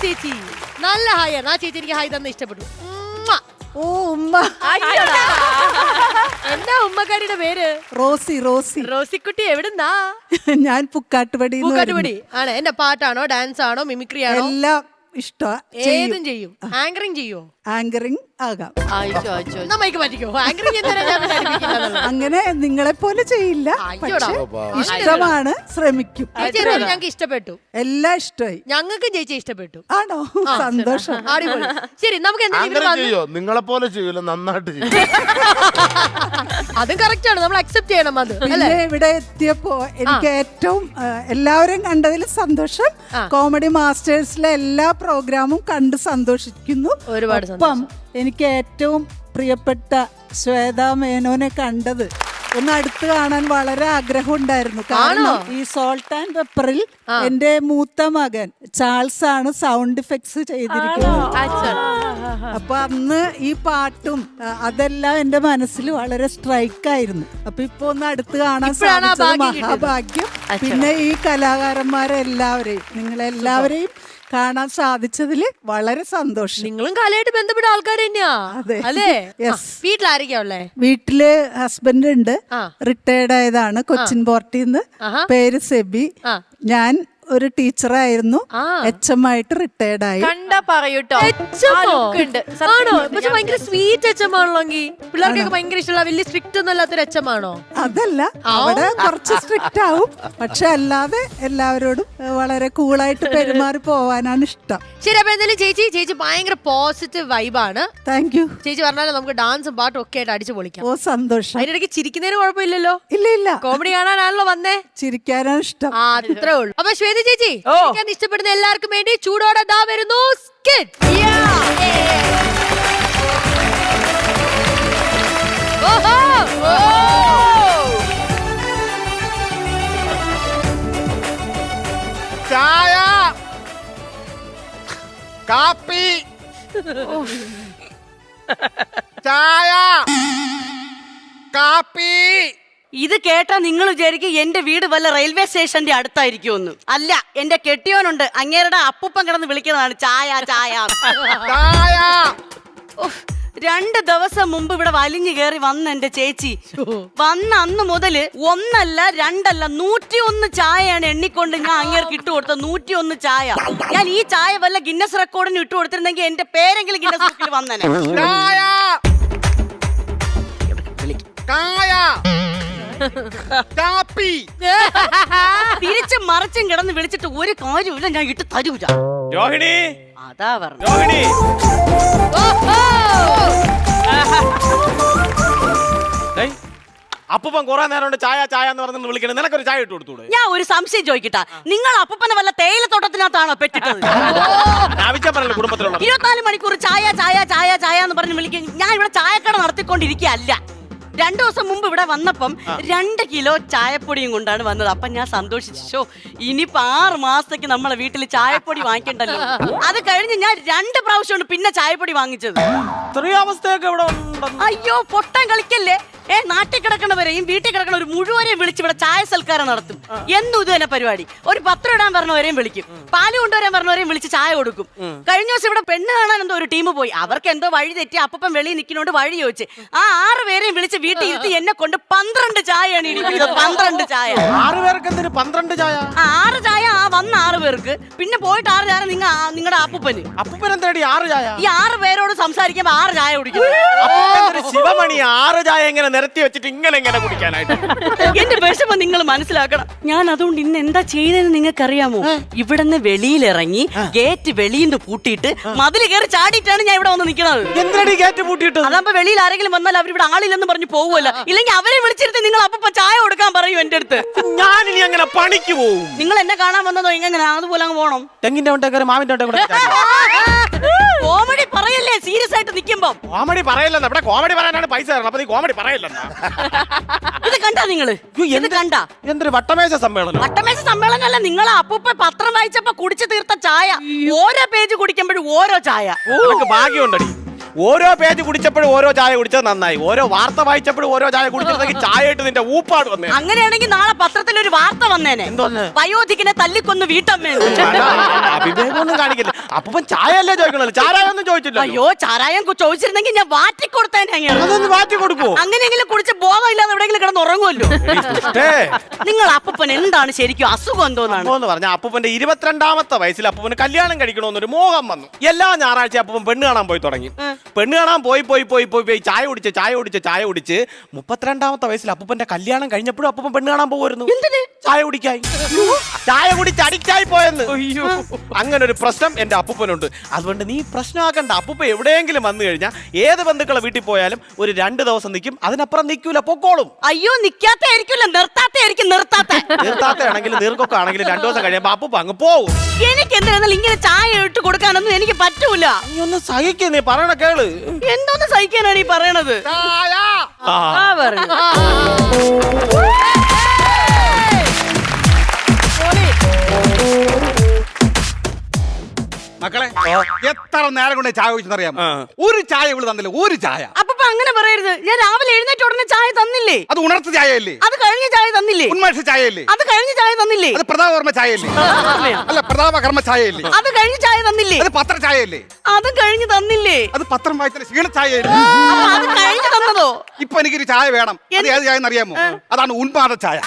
ചേച്ചി നല്ല ഹായാണ്. ആ ചേച്ചി എനിക്ക് ഹായ് തന്നെ ഇഷ്ടപ്പെട്ടു. ഓ ഉമ്മ. എന്താ ഉമ്മക്കാരിയുടെ പേര്? റോസി. റോസി. റോസിക്കുട്ടി എവിടുന്നാ? ഞാൻ പുക്കാട്ടുപടി. പൂക്കാട്ടുപടി ആണ്. എന്റെ പാട്ടാണോ ഡാൻസ് ആണോ മിമിക്രി ആണോ? എല്ലാം ഇഷ്ടമാ. ഏതും ചെയ്യും. ആങ്കറിങ് ചെയ്യോ? ആങ്കറിങ് ആകാം. നമ്മക്ക് പറ്റിക്കോ ആങ്കറിങ്? അങ്ങനെ നിങ്ങളെ പോലെ ചെയ്യില്ല, പക്ഷെ ഇഷ്ടമാണ്, ശ്രമിക്കും. ഞങ്ങൾക്ക് ഇഷ്ടപ്പെട്ടു. എല്ലാം ഇഷ്ടമായി. ഞങ്ങൾക്ക് ചേച്ചി ഇഷ്ടപ്പെട്ടു. ആണോ? സന്തോഷം. അടിപൊളി. ശരി, നമുക്ക് എന്തെങ്കിലും നിങ്ങളെ പോലെ ചെയ്യൂല, നന്നായിട്ട് ചെയ്യും. അതും കറക്റ്റ് ആണ്, നമ്മൾ അക്സെപ്റ്റ് ചെയ്യണം അത്. പിന്നെ ഇവിടെ എത്തിയപ്പോ എനിക്ക് ഏറ്റവും എല്ലാവരെയും കണ്ടതിൽ സന്തോഷം. കോമഡി മാസ്റ്റേഴ്സിലെ എല്ലാ പ്രോഗ്രാമും കണ്ട് സന്തോഷിക്കുന്നു. ഒരുപാട് ഒപ്പം എനിക്ക് ഏറ്റവും പ്രിയപ്പെട്ട ശ്വേതാ മേനോനെ കണ്ടത് ഒന്ന് അടുത്ത് കാണാൻ വളരെ ആഗ്രഹം ഉണ്ടായിരുന്നു. കാരണം ഈ സോൾട്ട് ആൻഡ് പെപ്പറിൽ എന്റെ മൂത്ത മകൻ ചാൾസ് ആണ് സൗണ്ട് ഇഫക്ട്സ് ചെയ്തിരിക്കുന്നത്. അപ്പൊ അന്ന് ഈ പാട്ടും അതെല്ലാം എന്റെ മനസ്സിൽ വളരെ സ്ട്രൈക്കായിരുന്നു. അപ്പൊ ഇപ്പൊ ഒന്ന് അടുത്ത് കാണാൻ സാധിച്ചത് മഹാഭാഗ്യം. പിന്നെ ഈ കലാകാരന്മാരെല്ലാവരെയും നിങ്ങളെല്ലാവരെയും കാണാൻ സാധിച്ചതിൽ വളരെ സന്തോഷം. നിങ്ങളും കലയായിട്ട് ബന്ധപ്പെട്ട ആൾക്കാർ തന്നെയാ അല്ലേ? വീട്ടിലായിരിക്കാ ഉള്ളേ? വീട്ടില് ഹസ്ബൻഡ് ഉണ്ട്, റിട്ടയർഡ് ആയതാണ് കൊച്ചിൻ പോർട്ടിന്ന്. പേര് സെബി. ഞാൻ ഒരു ടീച്ചറായിരുന്നു, HM ആയിട്ട് റിട്ടയർഡ് ആയി. കണ്ടാ പറയൂട്ടോ. ആണോ? പക്ഷെ ഭയങ്കര സ്വീറ്റ് HM ആണല്ലോങ്കിൽ പിള്ളേർക്കൊക്കെ ഭയങ്കര ഇഷ്ടമുള്ള. വലിയ സ്ട്രിക്റ്റ് ഒന്നും അല്ലാത്തൊരു HM ആണോ? അതല്ല, അവിടെ കുറച്ച് സ്ട്രിക്റ്റ് ആവും, പക്ഷെ അല്ലാതെ എല്ലാവരോടും വളരെ കൂളായിട്ട് പെരുമാറി പോവാനാണ് ഇഷ്ടം. ശരി, അപ്പൊ എന്തായാലും ചേച്ചി ഭയങ്കര പോസിറ്റീവ് വൈബാണ്. Thank you. ചേച്ചി പറഞ്ഞാലും നമുക്ക് ഡാൻസും പാട്ടും ഒക്കെ ആയിട്ട് അടിച്ചു പൊളിക്കാം. ഓ സന്തോഷം. അതിനിടയ്ക്ക് ചിരിക്കുന്നതിന് കുഴപ്പമില്ലല്ലോ? ഇല്ല. കോമഡി കാണാനാണല്ലോ വന്നേ. ചിരിക്കാനാണ് ഇഷ്ടം. അത്രേ ഉള്ളൂ. അപ്പൊ ശ്വേത ചേച്ചി ഇഷ്ടപ്പെടുന്ന എല്ലാവർക്കും വേണ്ടി ചൂടോടെ ദാ വരുന്നു സ്കിറ്റ്. ചായ, കാപ്പി, ചായ, കാപ്പി. ഇത് കേട്ടാ നിങ്ങൾ വിചാരിക്കും എന്റെ വീട് വല്ല റെയിൽവേ സ്റ്റേഷന്റെ അടുത്തായിരിക്കുമെന്ന്. അല്ല, എന്റെ കെട്ടിയോനുണ്ട്, അങ്ങേരുടെ അപ്പൂപ്പൻ കിടന്ന് വിളിക്കുന്നതാണ് ചായ ചായ ചായ. 2 ദിവസം മുമ്പ് ഇവിടെ വലിഞ്ഞു കയറി വന്ന എന്റെ ചേച്ചി വന്ന അന്ന് മുതല് 1 അല്ല 2 അല്ല 101 ചായയാണ് എണ്ണിക്കൊണ്ട് ഞാൻ അങ്ങേർക്ക് ഇട്ട് കൊടുത്തത്. 101 ചായ. ഞാൻ ഈ ചായ വല്ല ഗിന്നസ് റെക്കോർഡിന് ഇട്ട് കൊടുത്തിരുന്നെങ്കിൽ എന്റെ പേരെങ്കിലും ഗിന്നസ് ബുക്കിൽ വന്നനെ. ചായ, കായ, കാപ്പി. തിരിച്ചും മറിച്ചും കിടന്ന് വിളിച്ചിട്ട് ഒരു കാര്യമില്ല, ഞാൻ ഇട്ട് തരൂല. രോഹിണി, അതാ പറഞ്ഞു. രോഹിണി, അപ്പൂപ്പൻ കുറെ നേരം കൊണ്ട് ചായ ചായ എന്ന് പറഞ്ഞ് വിളിക്കണം. നിനക്കൊരു ചായ ഇട്ട് കൊടുത്തൂടെ? ഞാൻ ഒരു സംശയം ചോദിക്കട്ടാ, നിങ്ങൾ അപ്പൂപ്പനെ വല്ല തേയിലത്തോട്ടത്തിനകത്താണോ പെട്ടിട്ടത്? ആവശ്യം പറഞ്ഞല്ലോ കുടുംബത്തിലുള്ള 24 മണിക്കൂർ ചായ ചായ ചായ ചായ എന്ന് പറഞ്ഞ് വിളിക്കും. ഞാൻ ഇവിടെ ചായക്കട നടത്തിക്കൊണ്ടിരിക്കുകയല്ല. 2 ദിവസം മുമ്പ് ഇവിടെ വന്നപ്പം 2 കിലോ ചായപ്പൊടിയും കൊണ്ടാണ് വന്നത്. അപ്പൊ ഞാൻ സന്തോഷിച്ചു. ഇനിയിപ്പോ 6 മാസത്തേക്ക് നമ്മളെ വീട്ടിൽ ചായപ്പൊടി വാങ്ങിക്കണ്ടല്ലോ. അത് കഴിഞ്ഞ് ഞാൻ 2 പ്രാവശ്യമാണ് പിന്നെ ചായപ്പൊടി വാങ്ങിച്ചത്. ഇത്രയും അവസ്ഥയൊക്കെ ഇവിടെ അയ്യോ, പൊട്ടൻ കളിക്കല്ലേ. നാട്ടിൽ കിടക്കണവരെയും വീട്ടിൽ കിടക്കണ ഒരു മുഴുവനെയും വിളിച്ച് ഇവിടെ ചായ സൽക്കാരം നടത്തും. എന്നും ഇത് തന്നെ പരിപാടി. ഒരു പത്രം ഇടാൻ പറഞ്ഞവരെയും വിളിക്കും, പാല് കൊണ്ടുവരാൻ പറഞ്ഞവരെയും വിളിച്ച് ചായ കൊടുക്കും. കഴിഞ്ഞ ദിവസം ഇവിടെ പെണ്ണ് കാണാൻ എന്തോ ഒരു ടീം പോയി. അവർക്ക് എന്തോ വഴി തെറ്റി അപ്പം വെളിയിൽ നിൽക്കുന്നോണ്ട് വഴി ചോദിച്ച് ആ 6 പേരെയും വിളിച്ച് വീട്ടിൽ ഇരുത്തി എന്നെ കൊണ്ട് 12 ചായയാണ് ഇരിക്കുന്നത്. 12 ചായ. 6 പേർക്ക് എന്തിന് 12 ചായ? 6 ചായ വന്ന 6 പേർക്ക്, പിന്നെ പോയിട്ട് 6 ചായ നിങ്ങളുടെ അപ്പൂപ്പന്. അപ്പൂപ്പൻ എന്താടി 6 ചായ? ഈ 6 പേരോട് സംസാരിക്കുമ്പോ 6 ചായ കുടിക്കും. ശിവമണി 6 ചായ എങ്ങനെ നിരത്തി വെച്ചിട്ട് ഇങ്ങനെ കുടിക്കാനായിട്ട്? എന്റെ വിഷമം നിങ്ങൾ മനസ്സിലാക്കണം. ഞാൻ അതുകൊണ്ട് ഇന്ന് എന്താ ചെയ്തതെന്ന് നിങ്ങൾക്ക് അറിയാമോ? ഇവിടുന്ന് വെളിയിലിറങ്ങി ഗേറ്റ് വെളിയിൽ നിന്ന് പൂട്ടിയിട്ട് മതിൽ കയറി ചാടിയിട്ടാണ് ഞാൻ ഇവിടെ വന്ന് നിൽക്കുന്നത്. എന്തിനാണ് ഗേറ്റ് പൂട്ടിയിട്ട്? അതാകുമ്പോ വെളിയിൽ ആരെങ്കിലും വന്നാൽ അവരിവിടെ ആളില്ലെന്ന് പറഞ്ഞു പോവുമല്ലോ. ഇല്ലെങ്കിൽ അവരെ വിളിച്ചിരുത്ത് നിങ്ങൾ അപ്പൊ ചായ കൊടുക്കാൻ പറയൂ എന്റെ അടുത്ത്. ഞാനിനി അങ്ങനെ പണിക്ക് പോവും. നിങ്ങൾ എന്നെ കാണാൻ വന്നതോ എങ്ങനെ? അതുപോലെ അങ്ങ് പോണം. തെങ്ങിന്റെ കൊണ്ടേക്കാര് മാവിന്റെ കോമഡി പറയല്ലേ സീരിയസ് ആയിട്ട് നിൽക്കുമ്പോ? കോമഡി പറയല്ലെന്ന്. ഇവിടെ കോമഡി പറയാനാണ് പൈസ തരണം. അപ്പൊ നീ കോമഡി പറയല്ലെന്നാ. ഇത് കണ്ടാ നിങ്ങള്? ഇത് കണ്ടാ? എന്തൊരു വട്ടമേശ സമ്മേളനം? വട്ടമേശ സമ്മേളനമല്ല, നിങ്ങളെ അപ്പൂപ്പ പത്രം വായിച്ചപ്പോ കുടിച്ചു തീർത്ത ചായ. ഓരോ പേജ് കുടിക്കുമ്പോഴും ഓരോ ചായ. നിനക്ക് ഭാഗ്യമുണ്ടടി. ഓരോ പേജ് കുടിച്ചപ്പോഴും ഓരോ ചായ കുടിച്ചത് നന്നായി. ഓരോ വാർത്ത വായിച്ചപ്പോഴും ഓരോ ചായ കുടിച്ചിട്ടുണ്ടെങ്കിൽ ചായയിട്ട് നിന്റെ ഊപ്പാട് വന്നേ. അങ്ങനെയാണെങ്കിൽ നാളെ പത്രത്തിൽ ഒരു വാർത്ത വന്നേനെ. എന്തോന്ന്? വയോധികനെ തല്ലിക്കൊന്ന് വീട്ടമ്മേ. അഭിവേകമൊന്നും കാണിക്കില്ല. അപ്പൂപ്പൻ ചായ അല്ലേ ചോദിക്കണല്ലോ, ചാരായൊന്നും ചോദിച്ചില്ല. അയ്യോ ചാരായം ചോദിച്ചിരുന്നെങ്കിൽ ഞാൻ വാറ്റി കൊടുത്തേനെ അങ്ങേരെ. അതൊന്ന് മാറ്റി കൊടുക്കുവോ? അങ്ങനെയെങ്കിലും കുടിച്ച് ബോധമില്ലാതെ എവിടെയെങ്കിലും കിടന്ന് ഉറങ്ങുമല്ലോ. നിങ്ങൾ അപ്പൂപ്പൻ എന്താണ് ശരിക്കും അസുഖം എന്തോന്നാണ് എന്ന് പറഞ്ഞ അപ്പൂപ്പന്റെ 22ാമത്തെ വയസ്സിൽ അപ്പൂപ്പന് കല്യാണം കഴിക്കണമെന്നൊരു മോഹം വന്നു. എല്ലാ ഞായറാഴ്ച അപ്പൂപ്പൻ പെണ്ണ് കാണാൻ പോയി തുടങ്ങി. പെണ്ണ് കാണാൻ പോയി ചായ കുടിച്ച് 32ാമത്തെ വയസ്സിൽ അപ്പൂപ്പന്റെ കല്യാണം കഴിഞ്ഞപ്പോഴും അപ്പൂപ്പൻ പെണ്ണ് കാണാൻ പോകുമായിരുന്നു. ചായ കുടിക്കായി, ചായ കുടിച്ച് അഡിക്റ്റായി പോയെന്ന്. അങ്ങനെ ഒരു പ്രശ്നം എന്റെ അപ്പൂപ്പനുണ്ട്. അതുകൊണ്ട് നീ പ്രശ്നമാക്കണ്ട. അപ്പൂപ്പ എവിടെയെങ്കിലും വന്നു കഴിഞ്ഞാൽ ഏത് ബന്ധുക്കളെ വീട്ടിൽ പോയാലും ഒരു 2 ദിവസം നിൽക്കും, അതിനപ്പുറം നിൽക്കൂല, പൊക്കോളും. അയ്യോ നിക്കാത്തായിരിക്കില്ല, നിർത്താത്താണെങ്കിലും നീർക്കൊക്കെ ആണെങ്കിലും 2 ദിവസം കഴിയുമ്പോ അപ്പൂപ്പ അങ്ങ് പോവും. എനിക്ക് എന്തായാലും ഇങ്ങനെ ചായ ഇട്ട് കൊടുക്കാനൊന്നും എനിക്ക് പറ്റൂല. നീ ഒന്ന് സഹിക്കേ, നീ പറയണ കേള്. എന്തോന്ന് സഹിക്കാനാണ് ഈ പറയണത്? ചായ മക്കളെ എത്ര നേരം കൊണ്ട് ചായ കുടിച്ചെന്നറിയാം? ഒരു ചായ ഇവിടെ തന്നില്ല, ഒരു ചായ. അപ്പൊ അങ്ങനെ പറയരുത്. ഞാൻ രാവിലെ എഴുന്നേറ്റ് ഉടനെ ചായ തന്നില്ലേ? അത് ഉണർത്ത് ചായയല്ലേ? അത് കഴിഞ്ഞ ചായ തന്നില്ലേ? ഉന്മേഷ ചായയല്ലേ? അത് കഴിഞ്ഞ ചായ തന്നില്ലേ? അത് പ്രതാപകർമ്മ ചായയല്ലേ? അല്ല, പ്രതാപകർമ്മ ചായയല്ലേ? അത് കഴിഞ്ഞ ചായ തന്നില്ലേ? അത് പത്ര ചായയല്ലേ? അത് കഴിഞ്ഞ് തന്നില്ലേ? അത് പത്രം വായിച്ചാൽ ക്ഷീണ ചായയല്ലേ? അപ്പൊ അത് കഴിഞ്ഞ് തന്നതോ? ഇപ്പൊ എനിക്കൊരു ചായ വേണം. അത് ഏത് ചായ എന്നറിയാമോ? അതാണ് ഉന്മാദ ചായ.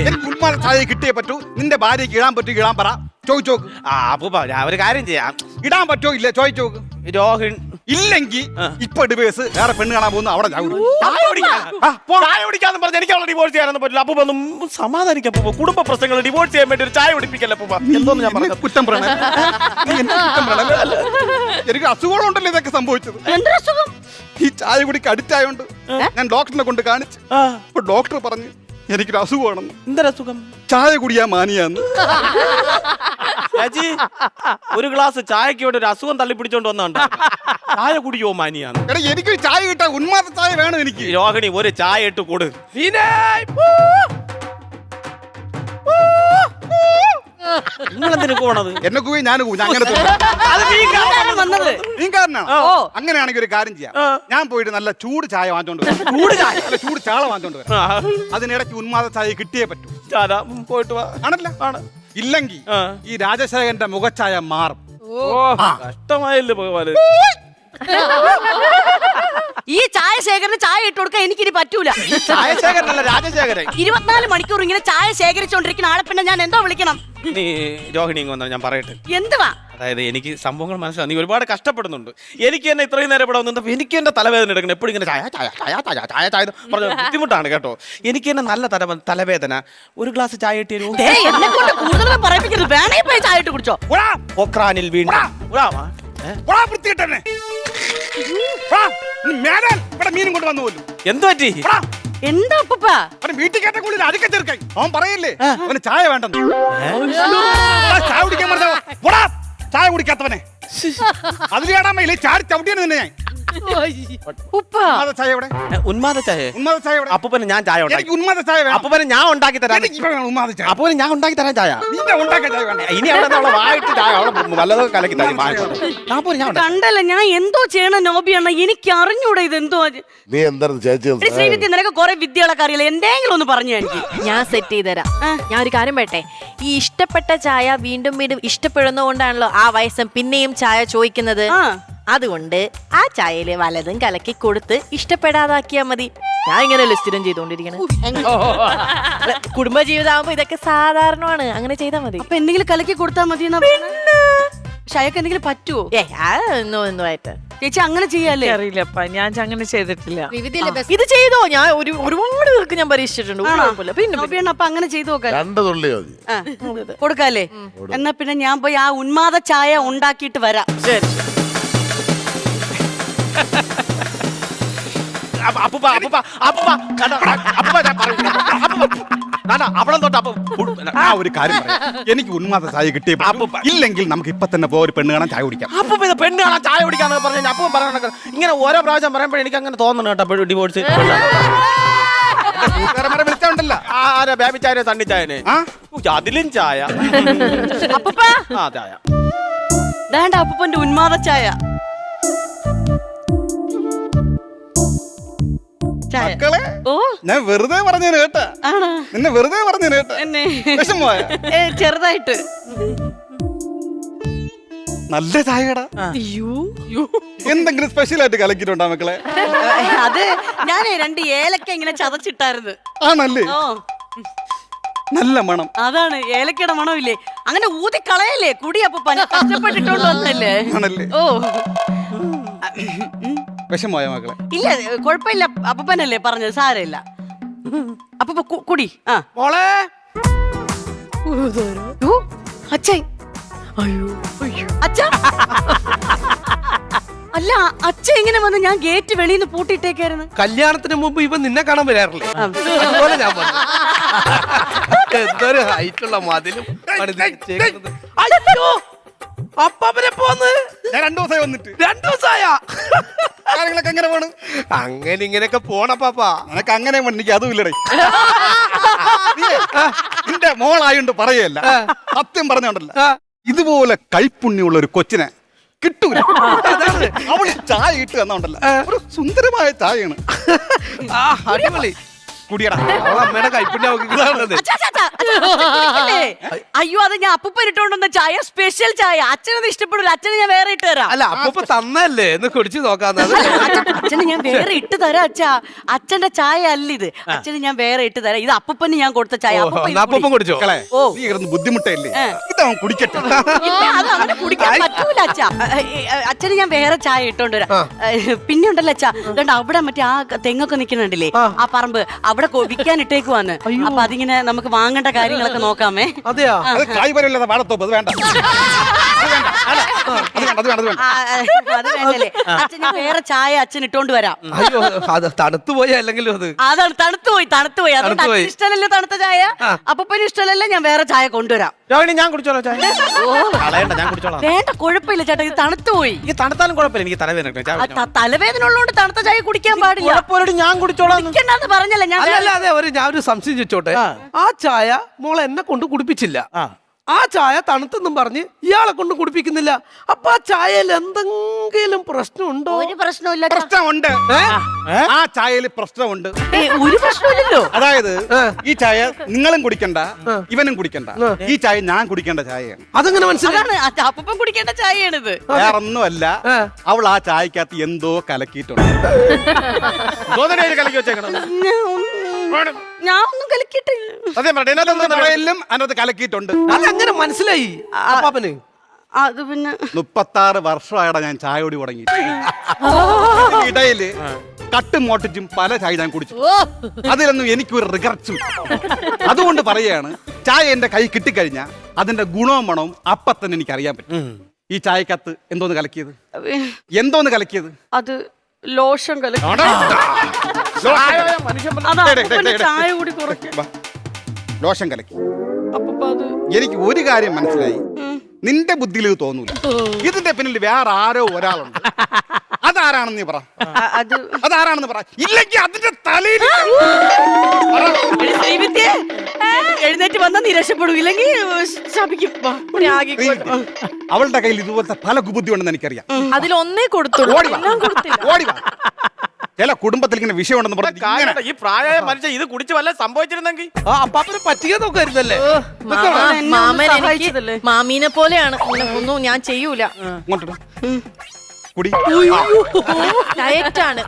എനിക്ക് ഉന്മാദ ചായ കിട്ടിയേ പറ്റൂ. നിന്റെ ഭാര്യയ്ക്ക് ഇടാൻ പറ്റൂ, ഇടാൻ പറ. ചോദിച്ചോക്ക്. അപ്പൂപ്പ ഞാൻ ഒരു കാര്യം ചെയ്യാം. ഇടാൻ പറ്റോ ഇല്ല ചോദിച്ചോക്ക്. രോഹിൺ ഇല്ലെങ്കിൽ ഇപ്പൊ ഡിവേഴ്സ്, വേറെ പെണ്ണ് കാണാൻ പോകുന്നു, അവിടെ ചായ കുടിക്കാന്ന് പറഞ്ഞ എനിക്ക് അവളെ ഡിവോഴ്സ് ചെയ്യാനൊന്നും പറ്റില്ല. അപ്പൂപ്പ ഒന്നും സമാധാനിക്കാം. അപ്പൂപ്പ കുടുംബ പ്രശ്നങ്ങൾ ഡിവോഴ്സ് ചെയ്യാൻ വേണ്ടി ഒരു ചായ കുടിപ്പിക്കല്ല അപ്പൂപ്പ. എന്തോന്ന് ഞാൻ പറഞ്ഞു കുറ്റം പറയണേ. എനിക്ക് അസുഖങ്ങളുണ്ടല്ലോ ഇതൊക്കെ സംഭവിച്ചത്. എന്തൊരസുഖം? ഈ ചായ കുടിക്ക് അഡിക്റ്റ് ആയോണ്ട് ഞാൻ ഡോക്ടറിനെ കൊണ്ട് കാണിച്ചു. അപ്പൊ ഡോക്ടർ പറഞ്ഞു എനിക്കൊരു അസുഖമാണെന്ന്. എന്തൊരസുഖം? ചായ കുടിയാ മാനിയാന്ന്. ചേച്ചി, ഒരു ഗ്ലാസ് ചായക്ക് വേണ്ടി ഒരു അസുഖം തള്ളിപ്പിടിച്ചോണ്ട് വന്നുണ്ടോ? ചായ കുടിയോ മാനിയാന്ന്? എടാ എനിക്കൊരു ചായ കിട്ടാ, ഉന്മാദ ചായ വേണം എനിക്ക്. രോഹിണി ഒരു ചായ ഇട്ട് കൊടു. നിങ്ങളെന്തിനു പോണത്? എന്നെ കൂവി ഞാൻ കൂവി, അങ്ങനെ വന്നത് നീങ്കാരനാണ്. അങ്ങനെയാണെങ്കിൽ ഒരു കാര്യം ചെയ്യാം. ഞാൻ പോയിട്ട് നല്ല ചൂട് ചായ വാങ്ങിച്ചോണ്ട് വരാം. നല്ല ചൂട് ചാള വാങ്ങിച്ചോണ്ട് വരാം. അതിനിടയ്ക്ക് ഉന്മാദ ചായ കിട്ടിയേ പറ്റൂ. പോയിട്ട് വാ. ആണല്ലോ ആണ്. ഇല്ലെങ്കിൽ ഈ രാജശേഖരന്റെ മുഖച്ചായ മാറും. കഷ്ടമായില്ലേ ഭഗവാന്. ഈ ചായ ശേഖരന് ചായ ഇട്ട് കൊടുക്കാൻ എനിക്കിനി പറ്റൂല. ചായശേഖരനല്ല, രാജശേഖരൻ. 24 മണിക്കൂർ ഇങ്ങനെ ചായ ശേഖരിച്ചോണ്ടിരിക്കുന്ന ആളെ പിന്നെ ഞാൻ എന്തോ വിളിക്കണം? നീ രോഹിണി വന്നാൽ ഞാൻ പറയട്ടെ. എന്തുവാ? അതായത് എനിക്ക് സംഭവങ്ങൾ മനസ്സിലാവും. നീ ഒരുപാട് കഷ്ടപ്പെടുന്നുണ്ട്. എനിക്ക് തന്നെ ഇത്രയും നേരം ഇവിടെ വന്നപ്പോൾ എനിക്ക് എന്റെ തലവേദന എടുക്കണം. എപ്പോഴും ഇങ്ങനെ ചായ ചായ ചായ ചായ ചായ ചായ പറഞ്ഞ ബുദ്ധിമുട്ടാണ് കേട്ടോ. എനിക്ക് തന്നെ നല്ല തലവേദന. ഒരു ഗ്ലാസ് ചായ കിട്ടിയൊരു എന്നെ കൊണ്ട് കൂടുതൽ പറയിപ്പിക്കരുത്. വേണേ പോയി ചായ ഇട്ട് കുടിച്ചോ. പൊക്രാനിൽ വീണ്ടും മീനും കൊണ്ട് വന്നു പോലും. എന്ത് പറ്റി? എന്താ അപ്പൂപ്പ? വീട്ടിൽ കേട്ട അരിക്ക ചെറുക്കായി അവൻ പറയല്ലേ അവന് ചായ വേണ്ടെന്ന്. ചായ കുടിക്കാൻ പറഞ്ഞ ചായ കുടിക്കാത്തവനെ അതിൽ കേടാമല്ലേ ചാടി ചവിട്ടിയാണ് തന്നെ ഞാൻ. ചായ എവിടെ? ഉന്മാദ ചായ. ഉന്മാദ ചായ എവിടെ? അപ്പൂപ്പന് ഞാൻ ചായ ഉണ്ടാക്കി. ഉന്മാദ ചായ വേണം. അപ്പൂപ്പന് ഞാൻ ഉണ്ടാക്കി തരാം. ഉന്മാദ ചായ അപ്പൂപ്പന് ഞാൻ ഉണ്ടാക്കി തരാൻ ചായ. നിന്റെ ഉണ്ടാക്കാൻ ചായ വേണ്ട. ഇനി അവിടെ അവളെ വായിട്ട് ചായ അവളെ വല്ലതും കലക്കി തരും. കണ്ടല്ല ഞാൻ എന്തോ ചെയ്യണ നോബിയാണ്. എനിക്ക് അറിഞ്ഞൂടെ ഇത് എന്തോ. നീ എന്തായിരുന്നു ചേച്ചി? ശ്രീവിദ്യ നിനക്ക് കുറെ വിദ്യകളൊക്കെ അറിയില്ല. എന്തെങ്കിലും ഒന്ന് പറഞ്ഞു എനിക്ക്. ഞാൻ സെറ്റ് ചെയ്ത് തരാം. ഞാൻ ഒരു കാര്യം പറയട്ടെ. ഈ ഇഷ്ടപ്പെട്ട ചായ വീണ്ടും വീണ്ടും ഇഷ്ടപ്പെടുന്നതുകൊണ്ടാണല്ലോ ആ വയസ്സം പിന്നെയും ചായ ചോദിക്കുന്നത്. അതുകൊണ്ട് ആ ചായയില് വലതും കലക്കി കൊടുത്ത് ഇഷ്ടപ്പെടാതാക്കിയാ മതി. ഞാൻ ഇങ്ങനെയല്ലേ സ്ഥിരം ചെയ്തോണ്ടിരിക്കണേ. കുടുംബജീവിതമാകുമ്പോ ഇതൊക്കെ സാധാരണമാണ്. അങ്ങനെ ചെയ്താൽ മതി. അപ്പൊ എന്തെങ്കിലും കലക്കി കൊടുത്താൽ മതി. ഷയക്ക് എന്തെങ്കിലും പറ്റുമോ? ആയിട്ട് ചേച്ചി അങ്ങനെ ചെയ്യാല്ലേ? അറിയില്ലപ്പാ, ഞാൻ അങ്ങനെ ചെയ്തിട്ടില്ല. ഇത് ചെയ്തോ? ഞാൻ ഒരുപാട് പേർക്ക് ഞാൻ പരീക്ഷിച്ചിട്ടുണ്ട്. പിന്നെ അപ്പൊ അങ്ങനെ ചെയ്തു നോക്കാം. 2 തുള്ളി മതി. കൊടുക്കാല്ലേ? എന്നാ പിന്നെ ഞാൻ പോയി ആ ഉന്മാദ ചായ ഉണ്ടാക്കിയിട്ട് വരാം. ശരി. അവളം തൊട്ട് ആ ഒരു കാര്യം എനിക്ക് ഉന്മാദ ചായ കിട്ടിയ ഇല്ലെങ്കിൽ നമുക്ക് ഇപ്പൊ തന്നെ ഒരു പെണ്ണ് കാണാൻ ചായ കുടിക്കാം. അപ്പൊ പെണ്ണ് കാണാൻ ചായ കുടിക്കാന്ന് പറഞ്ഞു. അപ്പം പറയണ ഇങ്ങനെ ഓരോ പ്രാവശ്യം പറയുമ്പോൾ എനിക്ക് അങ്ങനെ തോന്നുന്നു കേട്ടോ. ഡിവോഴ്സ് വിളിച്ചോണ്ടല്ലോ ആരാ ബേബി ചായ തണ്ണിച്ചായനെ അതിലും ചായ. ആ ചായ വേണ്ട അപ്പൂപ്പന്റെ ഉന്മാദ ചായ. മക്കളെ ഞാൻ വെറുതെ പറഞ്ഞേന് കേട്ടാ. നിന്നെ വെറുതെ പറഞ്ഞേന് കേട്ടാ. എന്നെ വിഷമമായ ചെറുതായിട്ട് നല്ല ചായടാ. അയ്യോ എന്തെങ്കിലും സ്പെഷ്യൽ ആയിട്ട് കലക്കിയിട്ടുണ്ടോ മക്കളെ? അത് ഞാനേ 2 ഏലക്ക ഇങ്ങനെ ചതച്ചിട്ടായിരുന്നു. ആണല്ലേ? ഓ നല്ല മണം. അതാണ് ഏലക്കയുടെ മണമില്ലേ, അങ്ങനെ ഊതി കളയല്ലേ കുടി. അപ്പൊ കഷ്ടപ്പെട്ടിട്ടോണ്ട് വന്നല്ലേ. ആണല്ലേ? ഓ വിഷമമായ മക്കളെ? ഇല്ല കുഴപ്പമില്ല, അപ്പനല്ലേ പറഞ്ഞത്, സാരമില്ല. അപ്പൊ കുടി. ആ മോളെ ഓ, അച്ഛൻ. അയ്യോ അച്ഛ അല്ല, അച്ഛൻ എങ്ങനെ വന്ന്? ഞാൻ ഗേറ്റ് വെളിയിൽ നിന്ന് പൂട്ടിയിട്ടേക്കായിരുന്നു. കല്യാണത്തിന് മുമ്പ് ഇവ നിന്നെ കാണാൻ വരാറില്ലേ? അതുപോലെ ഞാൻ വന്നു. എന്തൊരു ഹൈറ്റുള്ള മതിലും പണിതേക്കുന്നത്. അയ്യോ അപ്പനെ പോന്ന് ഞാൻ 2 ദിവസമായി വന്നിട്ട്. 2 ദിവസമായ കാര്യങ്ങളൊക്കെ എങ്ങനെ പോണ്? അങ്ങനെ ഇങ്ങനെയൊക്കെ പോണ പാപ്പാ. നിനക്ക് അങ്ങനെ വേണം, എനിക്ക് അതും ഇല്ലടേ. നിന്റെ മോളായോണ്ട് പറയല്ല, സത്യം പറഞ്ഞോണ്ടല്ല. ഇതുപോലെ കൈപ്പുണ്യമുള്ള ഒരു കൊച്ചിനെ കിട്ടൂല. അവള് ചായ ഇട്ട് തന്നോണ്ടല്ല, ഒരു സുന്ദരമായ ചായയാണ്. അടിപൊളി കുടിയടാ. അമ്മയുടെ കൈപ്പിന്റെ അച്ഛാ, അച്ഛാ, അച്ഛാ, കുടിക്കല്ലേ? അയ്യോ, അത് ഞാൻ അപ്പൂപ്പൻ ഇട്ടോണ്ടുവന്ന ചായ, സ്പെഷ്യൽ ചായ. അച്ഛനത് ഇഷ്ടപ്പെടില്ല, അച്ഛന് ഞാൻ വേറെ ഇട്ട് തരാം. അല്ല അപ്പൊ തന്നല്ലേ എന്ന് കുടിച്ചു നോക്കാന്ന്. അച്ഛന് ഞാൻ വേറെ ഇട്ട് തരാം അച്ഛാ. അച്ഛന്റെ ചായ അല്ല ഇത്, അച്ഛന് ഞാൻ വേറെ ഇട്ട് തരാം. ഇത് അപ്പൂപ്പന് ഞാൻ കൊടുത്ത ചായ. അപ്പം കുടിച്ചോ? മക്കളെ, ഓ. നീ കിടന്ന് ബുദ്ധിമുട്ടല്ലേ? ഇതവൻ കുടിക്കട്ടെ. ഇല്ല, അത് അങ്ങനെ കുടിക്കാൻ പറ്റൂല അച്ഛാ. അച്ഛന് ഞാൻ വേറെ ചായ ഇട്ടോണ്ട് വരാം. പിന്നെ ഉണ്ടല്ലോ അച്ഛാ, അതുകൊണ്ട് അവിടെ മറ്റേ ആ തെങ്ങൊക്കെ നിൽക്കുന്നുണ്ടല്ലേ, ആ പറമ്പ് അവിടെ വിൽക്കാൻ ഇട്ടേക്കുവാന്ന്. അപ്പൊ അതിങ്ങനെ നമുക്ക് വാങ്ങേണ്ട കാര്യങ്ങളൊക്കെ നോക്കാമേ. അതെയാ? അത് കായ്പരമില്ലാതെ വാടത്തോപ്പ്, അത് വേണ്ട. അത് വേണ്ടല്ലേ അച്ഛൻ, ഞാൻ വേറെ ചായ അച്ഛൻ ഇട്ടോണ്ട് വരാം. അയ്യോ അത് തണുത്തു പോയാ അല്ലെങ്കിലും അത് അതാണ് തണുത്തുപോയി. അതുകൊണ്ട് അച്ഛന് ഇഷ്ടമല്ലല്ലോ തണുത്ത ചായ, അപ്പൂപ്പന് ഇഷ്ടമല്ലല്ലോ. ഞാൻ വേറെ ചായ കൊണ്ടുവരാം. രോഹിണി ഞാൻ കുടിച്ചോളാം ചായ. കളയണ്ട, ഞാൻ കുടിച്ചോളാം. വേണ്ട, കുഴപ്പമില്ല ചേട്ടാ, ഇത് തണുത്തുപോയി. ഈ തണുത്താലും കുഴപ്പമില്ല, എനിക്ക് തലവേദന. തലവേദന ഉള്ളതുകൊണ്ട് തണുത്ത ചായ കുടിക്കാൻ പാടില്ല. കുഴപ്പമില്ല, ഞാൻ കുടിച്ചോളാം. കുടിക്കണ്ടെന്ന് പറഞ്ഞല്ലേ ഞാൻ. അല്ല ഞാൻ ഒരു സംശയം ചോദിച്ചോട്ടെ. ആ ചായ മോളെ എന്നെ കൊണ്ട് കുടിപ്പിച്ചില്ല, ആ ചായ തണുത്തെന്നും പറഞ്ഞ് ഇയാളെ കൊണ്ട് കുടിപ്പിക്കുന്നില്ല. അപ്പൊ ആ ചായയിൽ എന്തെങ്കിലും പ്രശ്നമുണ്ടോ? ഒരു പ്രശ്നമില്ല. പ്രശ്നമുണ്ട്. ആ ചായയിൽ പ്രശ്നമുണ്ട്. ഒരു പ്രശ്നമില്ലല്ലോ. അതായത് ഈ ചായ നിങ്ങളും കുടിക്കണ്ട, ഇവനും കുടിക്കണ്ട. ഈ ചായ ഞാൻ കുടിക്കേണ്ട ചായയാണ്. അതെങ്ങനെ മനസ്സിലായി? അതാണ് അപ്പം കുടിക്കേണ്ട ചായയാണിത്. വേറൊന്നുമല്ല, അവൾ ആ ചായക്കകത്ത് എന്തോ കലക്കിയിട്ടുണ്ട്. കലക്കി വെച്ചേക്കണം. ഞാൻ ഒന്നും കലക്കിയിട്ടില്ല. സത്യം പറഞ്ഞ അതിനകത്ത് കലക്കിയിട്ടുണ്ട്. അതെങ്ങനെ മനസ്സിലായി അപ്പാപ്പന്? അത് പിന്നെ 36 വർഷമായിടാ ഞാൻ ചായ കുടി തുടങ്ങി. ഇടയില് കട്ടും മോട്ടിച്ചും പല ചായ ഞാൻ കുടിച്ചു. അതിലൊന്നും എനിക്കൊരു റിഗ്രറ്റ്സും. അതുകൊണ്ട് പറയാണ്, ചായ എന്റെ കൈ കിട്ടിക്കഴിഞ്ഞാൽ അതിന്റെ ഗുണവും മണവും അപ്പത്തന്നെ എനിക്ക് അറിയാൻ പറ്റും. ഈ ചായക്കകത്ത് എന്തോന്ന് കലക്കിയത്? അത് ലോഷൻ കലക്കി. ചായ കൂടി കുറയ്ക്കും. ലോഷൻ കലക്കി. അപ്പൊ അത് എനിക്ക് ഒരു കാര്യം മനസ്സിലായി, നിന്റെ ബുദ്ധിയിൽ ഇത് തോന്നൂല. ഇതിന്റെ പിന്നിൽ വേറെ ആരോ ഒരാളുണ്ട്. അതാരാണെന്ന് നീ പറ. അതാരാണെന്ന് പറ. ഇല്ലെങ്കിൽ അതിന്റെ തലയിൽ എഴുന്നേറ്റ് വന്നാൽ നീ രക്ഷപ്പെടും, ഇല്ലെങ്കിൽ ശപിക്കും. അവളുടെ കയ്യിൽ ഇതുപോലത്തെ പല കുബുദ്ധി ഉണ്ടെന്ന് എനിക്കറിയാം. അതിലൊന്നേ കൊടുത്തുള്ളൂ, എല്ലാം കൊടുത്തില്ല. ചില കുടുംബത്തിൽ ഇങ്ങനെ വിഷയം ഉണ്ടെന്ന് പറഞ്ഞു. ഈ പ്രായമായ മനുഷ്യൻ ഇത് കുടിച്ച് വല്ല സംഭവിച്ചിരുന്നെങ്കിൽ ആ അപ്പാപ്പന് പറ്റിയ നോക്കായിരുന്നല്ലേ? മാമീനെ പോലെയാണ്, ഒന്നും ഞാൻ ചെയ്യൂല. കുടി. ഡയറ്റാണ്.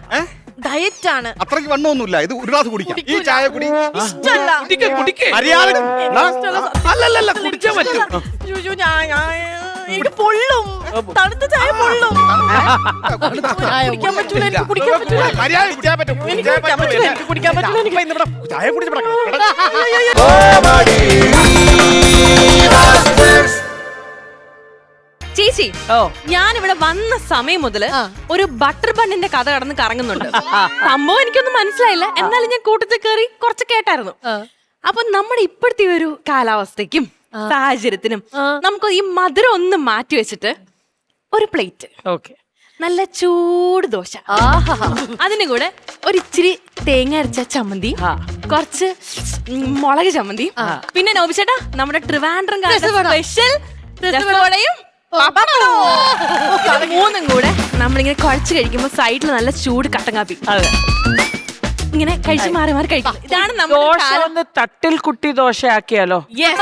അത്രയ്ക്ക് വണ്ണമൊന്നുമില്ല. ഇത് ഒരു ഗ്ലാസ് കുടിക്കാം. ഈ ചായ കുടി. അല്ലല്ല കുടിച്ചാ പറ്റും. എനിക്ക് പൊള്ളും, തണുത്ത ചായ പൊള്ളും. കുടിക്കാൻ പറ്റൂല, എനിക്ക് കുടിക്കാൻ പറ്റൂല. എനിക്ക് കുടിക്കാൻ പറ്റൂല. ചായ കുടിച്ച് ചേച്ചി, ഞാനിവിടെ വന്ന സമയം മുതല് ഒരു ബട്ടർ ബണ്ണിന്റെ കഥ കടന്ന് കറങ്ങുന്നുണ്ട്. സംഭവം എനിക്കൊന്നും മനസ്സിലായില്ല, എന്നാലും ഞാൻ കൂട്ടത്തിൽ കയറി കുറച്ച് കേട്ടായിരുന്നു. അപ്പൊ നമ്മുടെ ഇപ്പോഴത്തെ ഒരു കാലാവസ്ഥയ്ക്കും സാഹചര്യത്തിനും നമുക്ക് ഈ മധുരം ഒന്ന് മാറ്റി വെച്ചിട്ട് ഒരു പ്ലേറ്റ് നല്ല ചൂട് ദോശ, അതിന് കൂടെ ഒരു ഇച്ചിരി തേങ്ങ അരച്ച ചമ്മന്തി, കുറച്ച് മുളക് ചമ്മന്തി, പിന്നെ നോബിച്ചേട്ടാ നമ്മുടെ ട്രിവാൻഡ്രം സ്പെഷ്യൽ രസവടയും മൂന്നും കൂടെ നമ്മളിങ്ങനെ കുഴച്ച് കഴിക്കുമ്പോ സൈഡിൽ നല്ല ചൂട് കട്ടൻ കാപ്പി. ഇങ്ങനെ കഴിച്ച് മാറി മാറി കഴിക്കും. ഇതാണ് നമ്മുടെ ദോശ കാലം. ഒന്ന് തട്ടിൽ കുട്ടി ദോശയാക്കിയാലോ? Yes.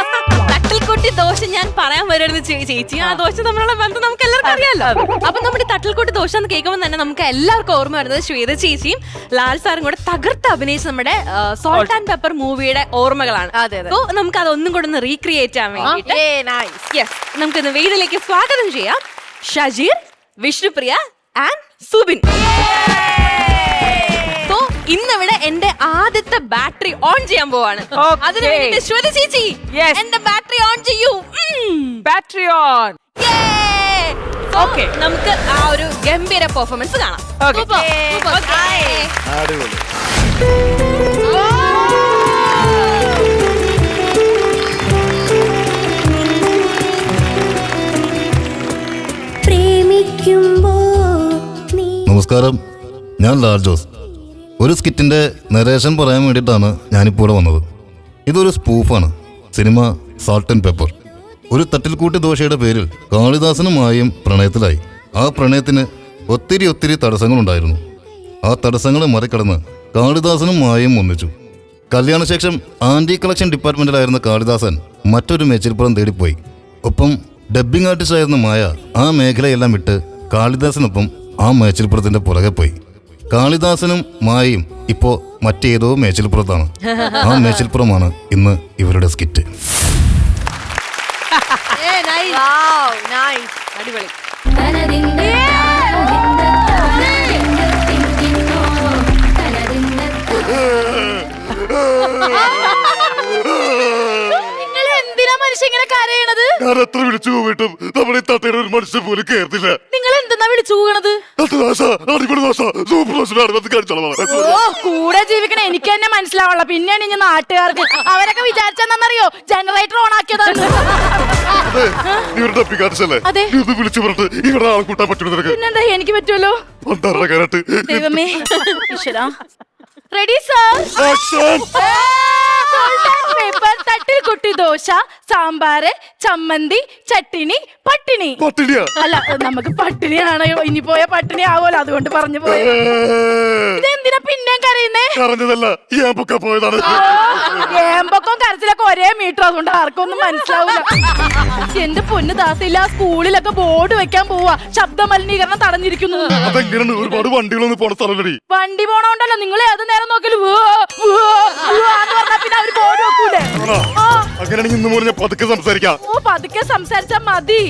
തട്ടിൽക്കൊട്ടി ദോശ ഞാൻ പറയാൻ വരുന്നത് ചേച്ചി. ആ ദോശ തമ്മിലുള്ള ബന്ധം നമുക്ക് എല്ലാവർക്കും അറിയാലോ. അപ്പൊ നമ്മുടെ തട്ടിൽക്കൊട്ടി ദോശ എന്ന് കേൾക്കുമ്പോൾ തന്നെ നമുക്ക് എല്ലാവർക്കും ഓർമ്മ വരുന്നത് ശ്വേത ചേച്ചിയും ലാൽ സാറും കൂടെ തകർത്ത് അഭിനയിച്ച നമ്മുടെ സോൾട്ട് ആൻഡ് പെപ്പർ മൂവിയുടെ ഓർമ്മകളാണ്. അതെ, അതെ. സോ നമുക്ക് അതൊന്നും കൂടെ ഒന്ന് റീക്രിയേറ്റ് ചെയ്യാൻ വേണ്ടിയിട്ട് യെസ് നമുക്കിന്ന് വീട്ടിലേക്ക് സ്വാഗതം ചെയ്യാം ഷജീർ, വിഷ്ണുപ്രിയ ആൻഡ് സുബിൻ. സോ ഇന്നിവിടെ എന്റെ ആദ്യത്തെ ബാറ്ററി ഓൺ ചെയ്യാൻ പോവാണ്. Okay. അതിന് വേണ്ടിയിട്ട് ശ്വേത ചേച്ചി Yes. എന്റെ ബാറ്ററി ഓൺ ചെയ്യൂ. Battery on. ഓക്കെ നമുക്ക് ആ ഒരു ഗംഭീര പെർഫോമൻസ് കാണാം. Okay. Super, super. Okay. അടിപൊളി. നമസ്കാരം, ഞാൻ ലാൽ ജോസ്. ഒരു സ്കിറ്റിന്റെ നരേഷൻ പറയാൻ വേണ്ടിയിട്ടാണ് ഞാനിപ്പോൾ ഇവിടെ വന്നത്. ഇതൊരു സ്പൂഫാണ്. Cinema salt and pepper. ഒരു തട്ടിൽക്കൂട്ടി ദോശയുടെ പേരിൽ കാളിദാസനുമായും പ്രണയത്തിലായി. ആ പ്രണയത്തിന് ഒത്തിരി തടസ്സങ്ങളുണ്ടായിരുന്നു. ആ തടസ്സങ്ങളെ മറികടന്ന് കാളിദാസനുമായും ഒന്നിച്ചു. കല്യാണശേഷം ആന്റി കളക്ഷൻ ഡിപ്പാർട്ട്മെന്റിലായിരുന്ന കാളിദാസൻ മറ്റൊരു മേച്ചിൽപ്പുറം തേടിപ്പോയി. ഒപ്പം ഡബ്ബിംഗ് ആർട്ടിസ്റ്റ് ആയിരുന്ന മായ ആ മേഖലയെല്ലാം വിട്ട് കാളിദാസനൊപ്പം ആ മേച്ചിൽപ്പുറത്തിന്റെ പുറകെ പോയി. കാളിദാസനും മായയും ഇപ്പോ മറ്റേതോ മേച്ചിൽപ്പുറത്താണ്. ആ മേച്ചിൽപ്പുറമാണ് ഇന്ന് ഇവരുടെ സ്കിറ്റ്. അടിപൊളി. നിങ്ങൾ എന്തിനാ മനുഷ്യ ഇങ്ങനെ കരയണത്? ഞാൻ എത്ര വിളിച്ചു പോയിട്ടും നമ്മൾ ഈ തട്ടയുടെ ഒരു മനുഷ്യൻ പോലും കേറില്ല. നിങ്ങൾ എന്തെന്നാ വിളിച്ചു കൂകണത്? ദോശ, അടിപൊളി ദോശ, സൂപ്പർ ദോശ കാണിച്ചോളാം. ഓ, കൂടെ ജീവിക്കണ എനിക്ക് തന്നെ മനസ്സിലാവുള്ള. പിന്നെയാണ് ഇനി നാട്ടുകാർക്ക്. അവരൊക്കെ വിചാരിച്ചെന്നറിയോ ജനറേറ്റർ ഓൺ ആക്കിയതാണ്. ഇവരുടെ ഡപ്പിക്കാട്ടല്ലേ അതെ. നീ ഒന്ന് വിളിച്ചു പറഞ്ഞിട്ട് ഇവിടെ ആൾ കൂട്ടാൻ പറ്റും നിനക്ക്? പിന്നെന്താ എനിക്ക് പറ്റുമല്ലോ. പണ്ടാറ കയറട്ട്. ദൈവമേ. Ready sir. പേപ്പർ, തട്ടിൽ കുട്ടി ദോശ, സാമ്പാറ്, ചമ്മന്തി, ചട്ടിണി, പട്ടിണി. പട്ടിണിയാ? അല്ല, നമുക്ക് പട്ടിണിയാണ്. ഇനി പോയ പട്ടിണി ആവുമല്ലോ, അതുകൊണ്ട് പറഞ്ഞു പോയി. ഇതെന്തിനാ പിന്നെയും കരയുന്നേ? കറഞ്ഞതല്ല, ഏമ്പൊക്കെ പോയതാണ്. ഏമ്പൊക്കെ കരച്ചിലൊക്കെ ഒരേ മീറ്റർ, അതുകൊണ്ട് ആർക്കും ഒന്നും മനസ്സിലാവില്ല. എന്റെ പൊന്ന് ദാസില്ല, സ്കൂളിലൊക്കെ ബോർഡ് വെക്കാൻ പോവാ, ശബ്ദ മലിനീകരണം തടഞ്ഞിരിക്കുന്നു. അതെങ്ങനെയാണ്? ഒരുപാട് വണ്ടികളൊന്നും പോണ സ്ഥലമല്ലേ? വണ്ടി പോണോണ്ടല്ലോ, നിങ്ങൾ ഏത് നേരം നോക്കിയാലും പിന്നെ അവര് ബോർഡ് വെക്കൂലേ? അങ്ങനെയാണെങ്കിൽ ഇന്ന് മുതൽ ഞാൻ പതുക്കെ സംസാരിക്കാം. ഓ, പതുക്കെ സംസാരിച്ചാ മതി.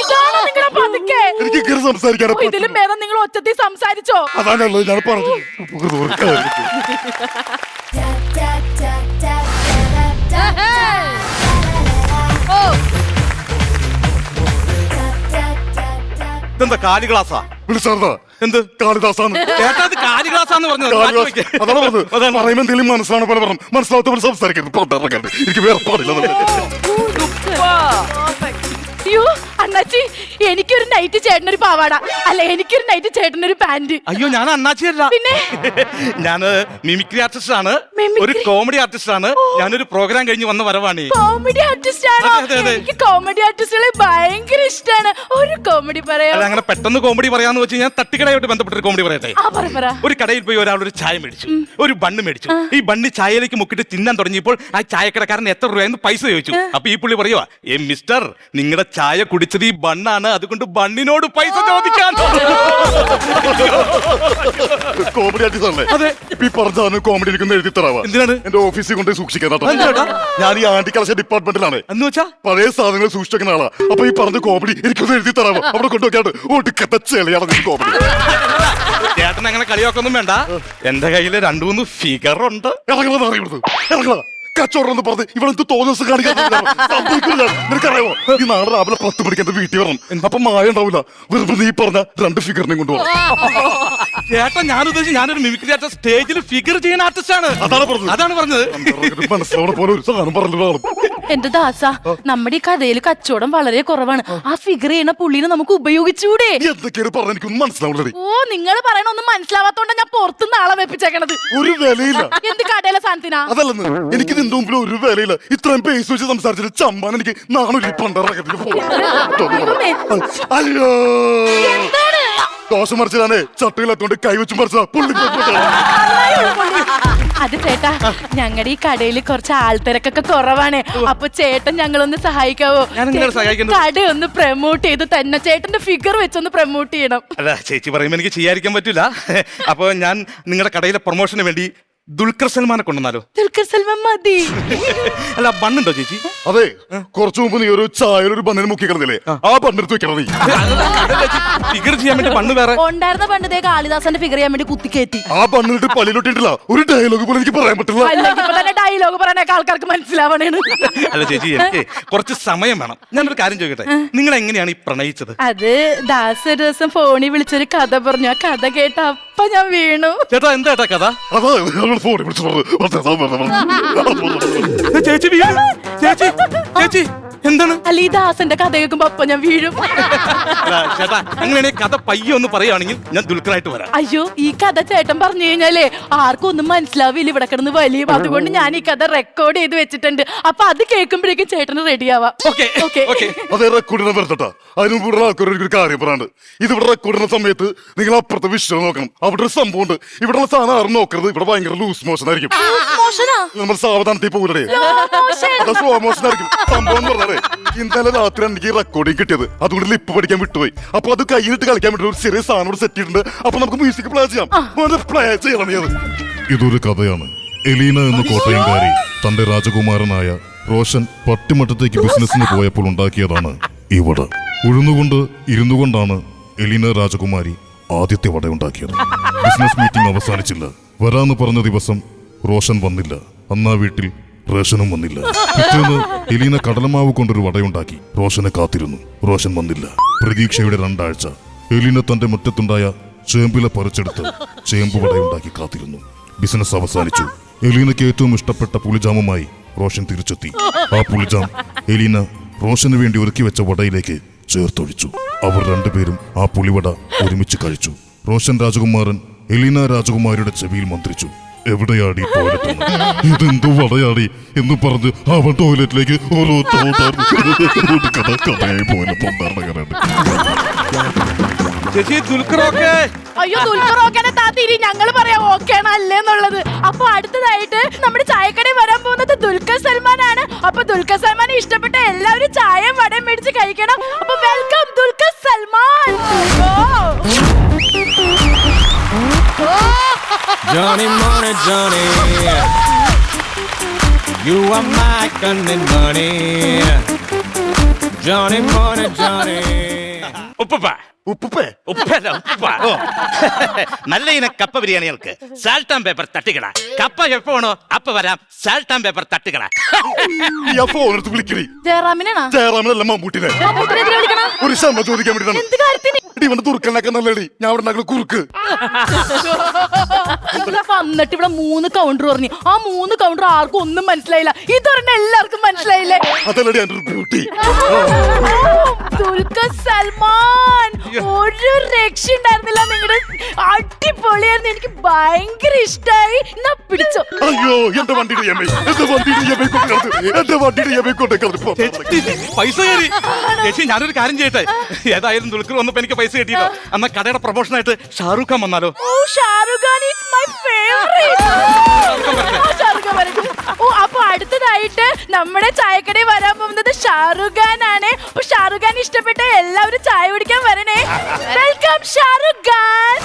ഇതാണോ നിങ്ങളെ പതുക്കെ? എനിക്ക് കയറി സംസാരിക്കാനോ? ഇതിലും ഭേദം നിങ്ങൾ ഒച്ചത്തിൽ സംസാരിച്ചോ. അതാണുള്ളത് ഞാൻ പറഞ്ഞു. ഇതെന്താ കാലി ഗ്ലാസാ? വിളിച്ചാർന്നാ എന്ത് കാളിദാസാണ്? ചേട്ടാ ഇത് കാലി ഗ്ലാസാന്ന് പറഞ്ഞത്. അതാണ് പറഞ്ഞത്. പറയുമ്പോ എന്തെങ്കിലും മനസ്സിലാണ് പോലെ പറഞ്ഞു. മനസ്സിലാവാത്ത പോലെ സംസാരിക്കരുത്. എനിക്ക് വേറെ പാടില്ല. അയ്യോ അണ്ണാച്ചി, എനിക്കൊരു നൈറ്റ് ചേട്ടനൊരു പാവാട. അല്ല, എനിക്കൊരു നൈറ്റ് ചേട്ടനൊരു പാന്റ്. അയ്യോ, ഞാൻ അണ്ണാച്ചിയല്ല. പിന്നെ ഞാന് മിമിക്രി ആർട്ടിസ്റ്റ് ആണ്. Mimicry? ഒരു കോമഡി ആർട്ടിസ്റ്റ് ആണ്. ഞാനൊരു പ്രോഗ്രാം കഴിഞ്ഞ് വന്ന വരവാണ്. കോമഡി ആർട്ടിസ്റ്റ് ആണോ? അതെ, അതെ. എനിക്ക് കോമഡി ആർട്ടിസ്റ്റുകളെ ഭയങ്കര ഇഷ്ടമാണ്. ഒരു കോമഡി പറയാം. അല്ല, അങ്ങനെ പെട്ടെന്ന് കോമഡി പറയാന്ന് വെച്ച് ഞാൻ തട്ടിക്കടയായിട്ട് ബന്ധപ്പെട്ട ഒരു കോമഡി പറയട്ടെ. പറ. ഒരു കടയിൽ പോയി ഒരാൾ ഒരു ചായ മേടിച്ചു, ഒരു ബണ്ണ് മേടിച്ചു. ഈ ബണ്ണ് ചായയിലേക്ക് മുക്കിട്ട് തിന്നാൻ തുടങ്ങിയപ്പോൾ ആ ചായക്കടക്കാരൻ എത്ര രൂപയെന്ന് പൈസ ചോദിച്ചു. അപ്പൊ ഈ പുള്ളി പറയുവാ, മിസ്റ്റർ, നിങ്ങളുടെ ചായ കുടിച്ചത് ഈ ബണ്ണാണ്, അതുകൊണ്ട് ബണ്ണിനോട് പൈസ ചോദിക്കാൻ. കോമഡി ആർട്ടിസ്റ്റ് അല്ലേ? അതെ. ഇപ്പൊ ഈ പറഞ്ഞ കോമഡി എനിക്കൊന്ന് എഴുതി തരാവാ. എന്തിനാണ്? എന്റെ ഓഫീസിൽ കൊണ്ട് സൂക്ഷിക്കാൻ. എന്തിനാ? ഞാൻ ഈ ആന്റി കളക്ഷൻ ഡിപ്പാർട്ട്മെന്റിലാണ്. എന്ന് വെച്ചാ പഴയ സാധനങ്ങൾ സൂക്ഷിക്കുന്ന ആളാ. അപ്പൊ ഈ പറഞ്ഞ കോമഡി എനിക്കൊന്ന് എഴുതി തരാമോ? അവിടെ കൊണ്ടുവയ്ക്കാണ്ട് ഒടുക്കത്തെ ചെളിയാണ് കോമഡി. ചേട്ടൻ അങ്ങനെ കളിയാക്കൊന്നും വേണ്ട. എന്റെ കയ്യില് 2-3 ഫിഗർ ഉണ്ട്. ഇറങ്ങുന്നത് അറിയുന്നത് ഇറങ്ങുക. കച്ചവടം എന്ന് പറഞ്ഞ് ഇവിടെ തോന്നസ് കാണിക്കാൻ നിനക്കറിയാമോ? ഈ നാളെ രാവിലെ 10 മണിക്ക് എന്റെ വീട്ടിൽ വരണം. അപ്പൊ മായ ഉണ്ടാവില്ല. വെറുതെ നീ പറഞ്ഞ 2 ഫിഗറിനെയും കൊണ്ടുപോകണം. ചേട്ടാ, ഞാൻ ഉദ്ദേശിച്ചു ഞാനൊരു മിമിക്രി ആർട്ടിസ്റ്റ്, സ്റ്റേജിൽ ഫിഗർ ചെയ്യുന്ന ആർട്ടിസ്റ്റ് ആണ്. അതാണ് പറഞ്ഞത്. മനസ്സിലാവണ പോലെ ഒരു സാധനം പറഞ്ഞു. എന്റെ ദാസ, നമ്മുടെ ഈ കഥയിൽ കച്ചവടം വളരെ കുറവാണ്. ആ ഫിഗർ ചെയ്യുന്ന പുള്ളിനെ നമുക്ക് ഉപയോഗിച്ചൂടെ? എന്തൊക്കെയാണ് പറഞ്ഞ എനിക്കൊന്നും മനസ്സിലാവുള്ളത്. ഓ, നിങ്ങൾ പറയണ ഒന്നും മനസ്സിലാവാത്തോണ്ടാ ഞാൻ പുറത്തുനിന്ന് ആളെ വെപ്പിച്ചേക്കണത്. ഒരു വിലയില്ല. എന്ത് കടയിലെ സാധനത്തിനാ? അതല്ലെന്ന്, എനിക്ക് നിന്റെ മുമ്പിൽ ഒരു വിലയില്ല. ഇത്രയും പേസ് വെച്ച് സംസാരിച്ചിട്ട് ചമ്പാൻ എനിക്ക് നാണൂരി പണ്ടറ. അയ്യോ എന്താണ്? ദോശ മറിച്ചതാണേ ചട്ടയിലെത്തോണ്ട് കൈവച്ച് മറിച്ചതാ പുള്ളി അത് ചേട്ടാ ഞങ്ങളുടെ ഈ കടയിൽ കുറച്ച് ആൾത്തിരക്കൊക്കെ കുറവാണ്. അപ്പൊ ചേട്ടൻ ഞങ്ങളൊന്ന് സഹായിക്കാവോ? ഞാൻ നിങ്ങളെ സഹായിക്കുന്നു. കട ഒന്ന് പ്രൊമോട്ട് ചെയ്ത് തന്നെ ചേട്ടന്റെ ഫിഗർ വെച്ചൊന്ന് പ്രൊമോട്ട് ചെയ്യണം. അല്ല ചേച്ചി പറയുമ്പോൾ എനിക്ക് ചെയ്യാതിരിക്കാൻ പറ്റൂല. അപ്പൊ ഞാൻ നിങ്ങളുടെ കടയിലെ പ്രൊമോഷന് വേണ്ടി ദുൽഖർ സൽമാനെ കൊണ്ടുവന്നാലോ? ദുൽഖർ സൽമാൻ മതി. അല്ല ബണ്ണുണ്ടോ ചേച്ചി? അതെ കുറച്ചു മുമ്പ് നീ ഒരു ചായ ഒരു ബണ്ണിന് മുക്കി കിടന്നില്ലേ ആ ബണ്ണെടുത്ത് വെക്കണം നീ. ഫിഗർ ചെയ്യാൻ വേണ്ടി ബണ്ണ് വേറെ ഉണ്ടായിരുന്ന പണ്ടത്തെ കാളിദാസന്റെ ഫിഗർ ചെയ്യാൻ വേണ്ടി കുത്തിക്കയറ്റി. ആ ബണ്ണിട്ട് പള്ളിയിലോട്ടിട്ടില്ല ഒരു ഡയലോഗ് പോലും എനിക്ക് പറയാൻ പറ്റില്ല. ഡയലോഗ് പറയാനൊക്കെ ആൾക്കാർക്ക് മനസ്സിലാവണേന്ന്. അല്ല ചേച്ചി എനിക്ക് കുറച്ച് സമയം വേണം. ഞാനൊരു കാര്യം ചോദിക്കട്ടെ, നിങ്ങൾ എങ്ങനെയാണ് ഈ പ്രണയിച്ചത്? അത് ദാസ് ഒരു ദിവസം ഫോണിൽ വിളിച്ചൊരു കഥ പറഞ്ഞു. ആ കഥ കേട്ട അപ്പൊ ഞാൻ വീണു. ചേട്ടാ എന്താ ചേട്ടാ കഥ? അതാ ഫോണിൽ വിളിച്ചു ചേച്ചി വീണു. ചേച്ചി ചേച്ചി എന്താണ്? അല്ല ഈ ദാസന്റെ കഥ കേൾക്കുമ്പോ അപ്പൊ ഞാൻ വീഴും. അല്ല, ചേട്ടാ അങ്ങനെയാണെങ്കിൽ കഥ പയ്യെ ഒന്ന് പറയുകയാണെങ്കിൽ ഞാൻ ദുൽഖറായിട്ട് വരാം. അയ്യോ ഈ കഥ ചേട്ടൻ പറഞ്ഞു കഴിഞ്ഞാലേ ആർക്കും ഒന്നും മനസ്സിലാവില്ല, ഇവിടെ കിടന്ന് വലിയും. അതുകൊണ്ട് ഞാൻ ഈ കഥ റെക്കോർഡ് ചെയ്ത് വെച്ചിട്ടുണ്ട്. അപ്പൊ അത് കേൾക്കുമ്പോഴേക്കും ചേട്ടന് റെഡി ആവാം. Okay okay. അതേ റെക്കോർഡിനെ വരട്ടെ. അതിന് മുമ്പ് ആൾക്കാർ ഒരു കാര്യം പറയാണ്ട്. ഇതിവിടെ റെക്കോർഡിന്റെ സമയത്ത് നിങ്ങൾ അപ്പുറത്തെ വിഷയം നോക്കണം. അവിടെ ഒരു സംഭവം ഉണ്ട്. ഇവിടെ സാധനം ആരും നോക്കരുത്. ഇവിടെ ഭയങ്കര ലൂസ് മോഷൻ ആയിരിക്കും. നമ്മൾ സാവധാനത്തിൽ പോകൂലേ, സ്ലോ മോഷൻ ആയിരിക്കും. സംഭവം എന്ന് പറഞ്ഞാലേ ഇന്നലെ രാത്രി എനിക്ക് റെക്കോർഡിങ് കിട്ടിയത്. അതുകൊണ്ട് ലിപ്പ് പഠിക്കാൻ വിട്ടുപോയി. അപ്പൊ അത് കയ്യിലിട്ട് കളിക്കാൻ വേണ്ടി ഒരു ചെറിയ സാധനം സെറ്റ് ചെയ്തിട്ടുണ്ട്. അപ്പൊ നമുക്ക് മ്യൂസിക് പ്ലേ ചെയ്യാം. പ്ലേ ചെയ്യണം നീ അത്. ഇതൊരു കഥയാണ്. എലീന എന്ന കോട്ടയംകാരി തന്റെ രാജകുമാരനായ റോഷൻ പട്ടിമട്ടത്തേക്ക് ബിസിനസിന് പോയപ്പോൾ ഉണ്ടാക്കിയതാണ് ഈ വട. ഉഴുന്നുകൊണ്ട് ഇരുന്നുകൊണ്ടാണ് എലീന രാജകുമാരി ആദ്യത്തെ വട ഉണ്ടാക്കിയത്. ബിസിനസ് മീറ്റിംഗ് അവസാനിച്ചില്ല. വരാന്ന് പറഞ്ഞ ദിവസം റോഷൻ വന്നില്ല. അന്നാ വീട്ടിൽ റേഷനും വന്നില്ല. പിറ്റേന്ന് എലീന കടലമാവ് കൊണ്ടൊരു വടയുണ്ടാക്കി. റോഷനെ കാത്തിരുന്നു. റോഷൻ വന്നില്ല. പ്രതീക്ഷയുടെ 2 ആഴ്ച. എലീന തന്റെ മുറ്റത്തുണ്ടായ ചേമ്പില പറിച്ചെടുത്ത് ചേമ്പ് വടയുണ്ടാക്കി കാത്തിരുന്നു. ബിസിനസ് അവസാനിച്ചു. എലീനയ്ക്ക് ഏറ്റവും ഇഷ്ടപ്പെട്ട പുളിജാമുമായി റോഷൻ തിരിച്ചെത്തി. ആ പുളിജാം എലീന റോഷന് വേണ്ടി ഒരുക്കി വെച്ച വടയിലേക്ക് ചേർത്തൊഴിച്ചു. അവർ രണ്ടുപേരും ആ പുളിവട ഒരുമിച്ച് കഴിച്ചു. റോഷൻ രാജകുമാരൻ എലീന രാജകുമാരിയുടെ ചെവിയിൽ മന്ത്രിച്ചു, എവിടെയാടി ടോയ്ലറ്റ്? ഇതെന്തു വടയാടി എന്ന് പറഞ്ഞ് അവൻ ടോയ്ലറ്റിലേക്ക് ഓരോ കഥയായി പോലെ ചേച്ചി ദുൽഖറൊക്കെ അയ്യോ ദുൽഖറോക്കനെ താത്തിരി ഞങ്ങൾ പറയാം ഓക്കേണ അല്ലേന്നുള്ളത്. അപ്പൊ അടുത്തതായിട്ട് നമ്മുടെ ചായക്കടയിൽ വരാൻ പോകുന്നത് ദുൽഖർ സൽമാൻ ആണ്. അപ്പൊ ദുൽഖർ സൽമാനെ ഇഷ്ടപ്പെട്ട എല്ലാവരും ചായയും വടയും മേടിച്ച് കഴിക്കണം. അപ്പൊ welcome Dulquer Salman. Johnny Money, Johnny, you are my gunning money. Johnny Money, Johnny. ഉപ്പ ഉപ്പേ ഉപ്പല്ല ഉപ്പ. നല്ല ഇന കപ്പ ബിരിയാണികൾക്ക് സാൾട്ട് ആൻഡ് പേപ്പർ തട്ടിക്കട. കപ്പ എപ്പോ വേണോ അപ്പൊ വരാം. സാൾട്ട് ആൻഡ് പേപ്പർ തട്ടിക്കട. ഫോണെടുത്ത് വിളിക്കണേ. ജയറാമിനാണോ? ജയറാമിനല്ല മമ്മൂട്ടിനെ. ഒരു ക്ഷമ ചോദിക്കാൻ വേണ്ടിട്ടാണ്. ഇവന്റെ തുറക്കലൊക്കെ നല്ലടി. ഞാൻ ഇവിടെ ഉണ്ടാക്കുന്ന കുറുക്ക്. വന്നിട്ട് ഇവിടെ 3 കൗണ്ടർ പറഞ്ഞു. ആ 3 കൗണ്ടർ ആർക്കും ഒന്നും മനസ്സിലായില്ല. ഇത് പറഞ്ഞ എല്ലാവർക്കും മനസ്സിലായില്ലേ? അതല്ലടി എന്റെ ഒരു ബ്യൂട്ടി. ദുൽഖർ സൽമാൻ ഒരു രക്ഷ ഉണ്ടായിരുന്നില്ല. നിങ്ങളുടെ അടിപൊളിയായിരുന്നു. എനിക്ക് ഭയങ്കര ഇഷ്ടായി. എന്നാ പിടിച്ചോ. അയ്യോ എന്റെ വണ്ടിയുടെ EMI, എന്റെ വണ്ടിയുടെ EMI കൊണ്ടുകളത്, എന്റെ വണ്ടിയുടെ EMI കൊണ്ടുകളത്. പൈസ കയറി. ചേച്ചി ഞാനൊരു കാര്യം ചെയ്യട്ടെ. ഏതായാലും ദുൽഖർ വന്നപ്പോ എനിക്ക് പൈസ കിട്ടിയല്ലോ. അന്ന കടയുടെ പ്രൊമോഷനായിട്ട് ഷാറൂഖ് ഖാൻ വന്നാലോ? ഓ Shahrukh Khan is my favourite. ഓ അപ്പൊ അടുത്തതായിട്ട് നമ്മുടെ ചായക്കടയിൽ വരാൻ പോകുന്നത് ഷാരൂഖ് ഖാൻ ആണ്. അപ്പൊ ഷാരൂഖ് ഖാൻ ഇഷ്ടപ്പെട്ട എല്ലാവരും ചായ കുടിക്കാൻ വരണേ. വെൽക്കം ഷാരൂഖ് ഖാൻ.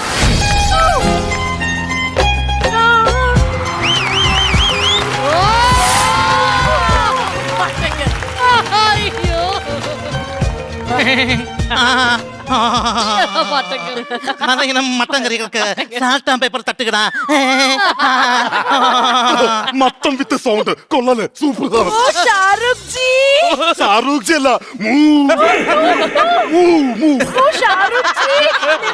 മട്ടൻ കറികൾക്ക് സാൾട്ട് ആൻഡ് പേപ്പർ തട്ടുകട. മട്ടൻ വിത്ത് സൗണ്ട് കൊള്ളാല്. സൂപ്പർ. ഷാരൂഖ് ജി. ഷാറൂഖ് ജി അല്ല, ഷാരൂഖ് ജി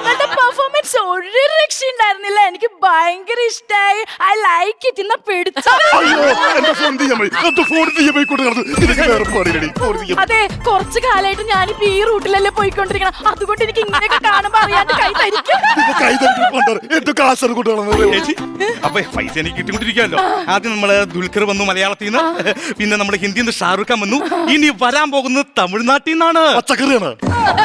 നിങ്ങളുടെ പെർഫോമൻസ് ഒരു രക്ഷ ഉണ്ടായിരുന്നില്ല. എനിക്ക് ഭയങ്കര ഇഷ്ടായി. I like it. ഇന്ന പിടിച്ചോ. അയ്യോ എന്റെ ഫോൺ EMI, എന്റെ ഫോൺ EMI കൊണ്ടുകളത്. അതെ കുറച്ച് കാലമായിട്ട് ഞാനിപ്പോ ഈ റൂട്ടിലല്ലേ പോയിക്കൊണ്ടിരിക്കണം. അതുകൊണ്ട് അതുകൊണ്ട് എനിക്ക് ഇങ്ങനെയൊക്കെ കാണുമ്പോ അറിയാണ്ട് കൈ തരിക്കും. എന്റെ കാശ് കൊണ്ടാണ് ചേച്ചി അപ്പൊ പൈസ എനിക്ക് കിട്ടിക്കൊണ്ടിരിക്കുകയല്ലോ. ആദ്യം നമ്മള് ദുൽഖർ വന്നു മലയാളത്തിൽ നിന്ന്, പിന്നെ നമ്മുടെ ഹിന്ദിയിൽ നിന്ന് ഷാറുഖ് ഖാൻ വന്നു, ഇനി വരാൻ പോകുന്നത് തമിഴ്നാട്ടിൽ നിന്നാണ്. പച്ചക്കറിയാണ്.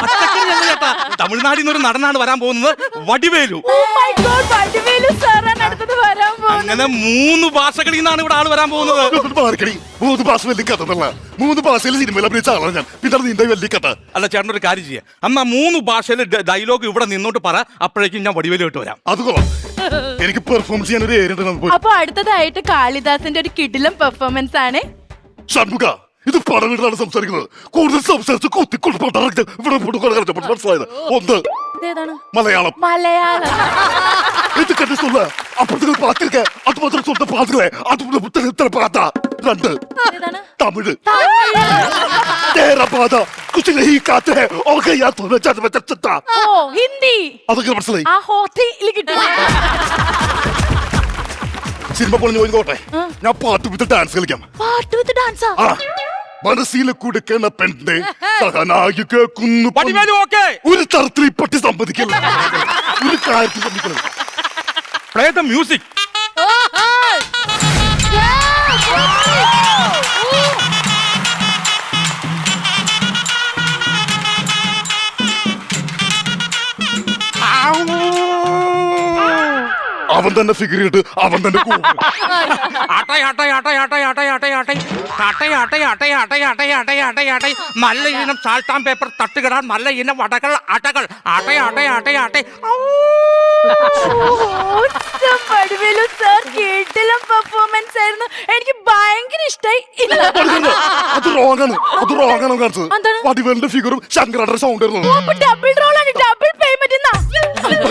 പച്ചക്കറിയല്ല ചേട്ടാ, തമിഴ്നാട്ടിൽ നിന്ന് ഒരു നടനാണ് വരാൻ പോകുന്നത്, Vadivelu. Oh my God, Vadivelu സാറാണ് അടുത്തത് വരാൻ പോകുന്നത്. അങ്ങനെ 3 ഭാഷകളിൽ നിന്നാണ് ഇവിടെ ആള് വരാൻ പോകുന്നത്. 3 ഭാഷ വലിയ കഥ 3 ഭാഷയിൽ സിനിമയിൽ അഭിനയിച്ച ആളാണ് ഞാൻ. പിന്നെ നിന്റെ വലിയ കഥ. അല്ല ചേട്ടൻ ഒരു കാര്യം ചെയ്യാം, അന്നാ 3 ഭാഷയിൽ ഡയലോഗ് ഇവിടെ നിന്നോട്ട് പറ, അപ്പോഴേക്കും ഞാൻ വടിവേലു ഇട്ട് വരാം. അത് കൊള്ളാം. എനിക്ക് പെർഫോം ചെയ്യാൻ ഒരു ഏരിയ ഉണ്ട്. അപ്പൊ അടുത്തതായിട്ട് കാളിദാസിന്റെ ഒരു കിടിലം പെർഫോമൻസ് ആണ്. ഷൺമുഖ, ഇത് പടവീട്ടിലാണ് സംസാരിക്കുന്നത്. കൂടുതൽ സംസാരിച്ച് കുത്തിക്കൊടുപ്പാട്ട് ഇവിടെ മനസ്സിലായത്. 1 ഇതേതാണ്? മലയാളം. മലയാളം. ഇത് കണ്ടി சொல்ல അപ്പുറത്തേക്ക് പാത്തിരിക്ക അത് മാത്രം சொந்த പാത്തുകളെ അത് ഇത്ര പാത്ത. 2 ഇതേതാണ്? തമിഴ്. तेरा पादा कुछ नहीं कहते हैं और क्या तूने चाहते मैं चलता. ഓ ഹിന്ദി. അതൊക്കെ മനസ്സിലായി. ആ ഹോട്ടിൽ കിട്ടി. സിനിമ പൊളിഞ്ഞു പോയിക്കോട്ടെ, ഞാൻ പാട്ട് വിത്ത് ഡാൻസ് കളിക്കാം. പാട്ട് വിത്ത് ഡാൻസാ? ആ മനസ്സിൽ കൊടുക്കുന്ന പെണ്ണെ സഹനായി കേൾക്കുന്നു. വടിവേലു ഓക്കേ. ഒരു തരത്തിൽ പട്ടി സമ്മതിക്കില്ല, ഒരു കാര്യത്തിൽ സമ്മതിക്കണം. Play the music. അവൻ തന്നെ ഫിഗർ ഇട്ട് അവൻ തന്നെ നല്ല ഇനം സാൾട്ട് ആൻഡ് പേപ്പർ തട്ടുകിടാൻ നല്ല ഇനം വടകൾ അടകൾ വടിവേലു സാർ കിടിലം പെർഫോമൻസ് ആയിരുന്നു. എനിക്ക് ഭയങ്കര ഇഷ്ടായി. അത് റോങ്ങാണ്, അത് റോങ്ങാണ് കാണിച്ചത്. എന്താണ്? വടിവേലിന്റെ ഫിഗറും ശങ്കരാന്റെ സൗണ്ട് ആയിരുന്നു. ഡബിൾ റോൾ ആണ്, ഡബിൾ പേയ്മെന്റ്.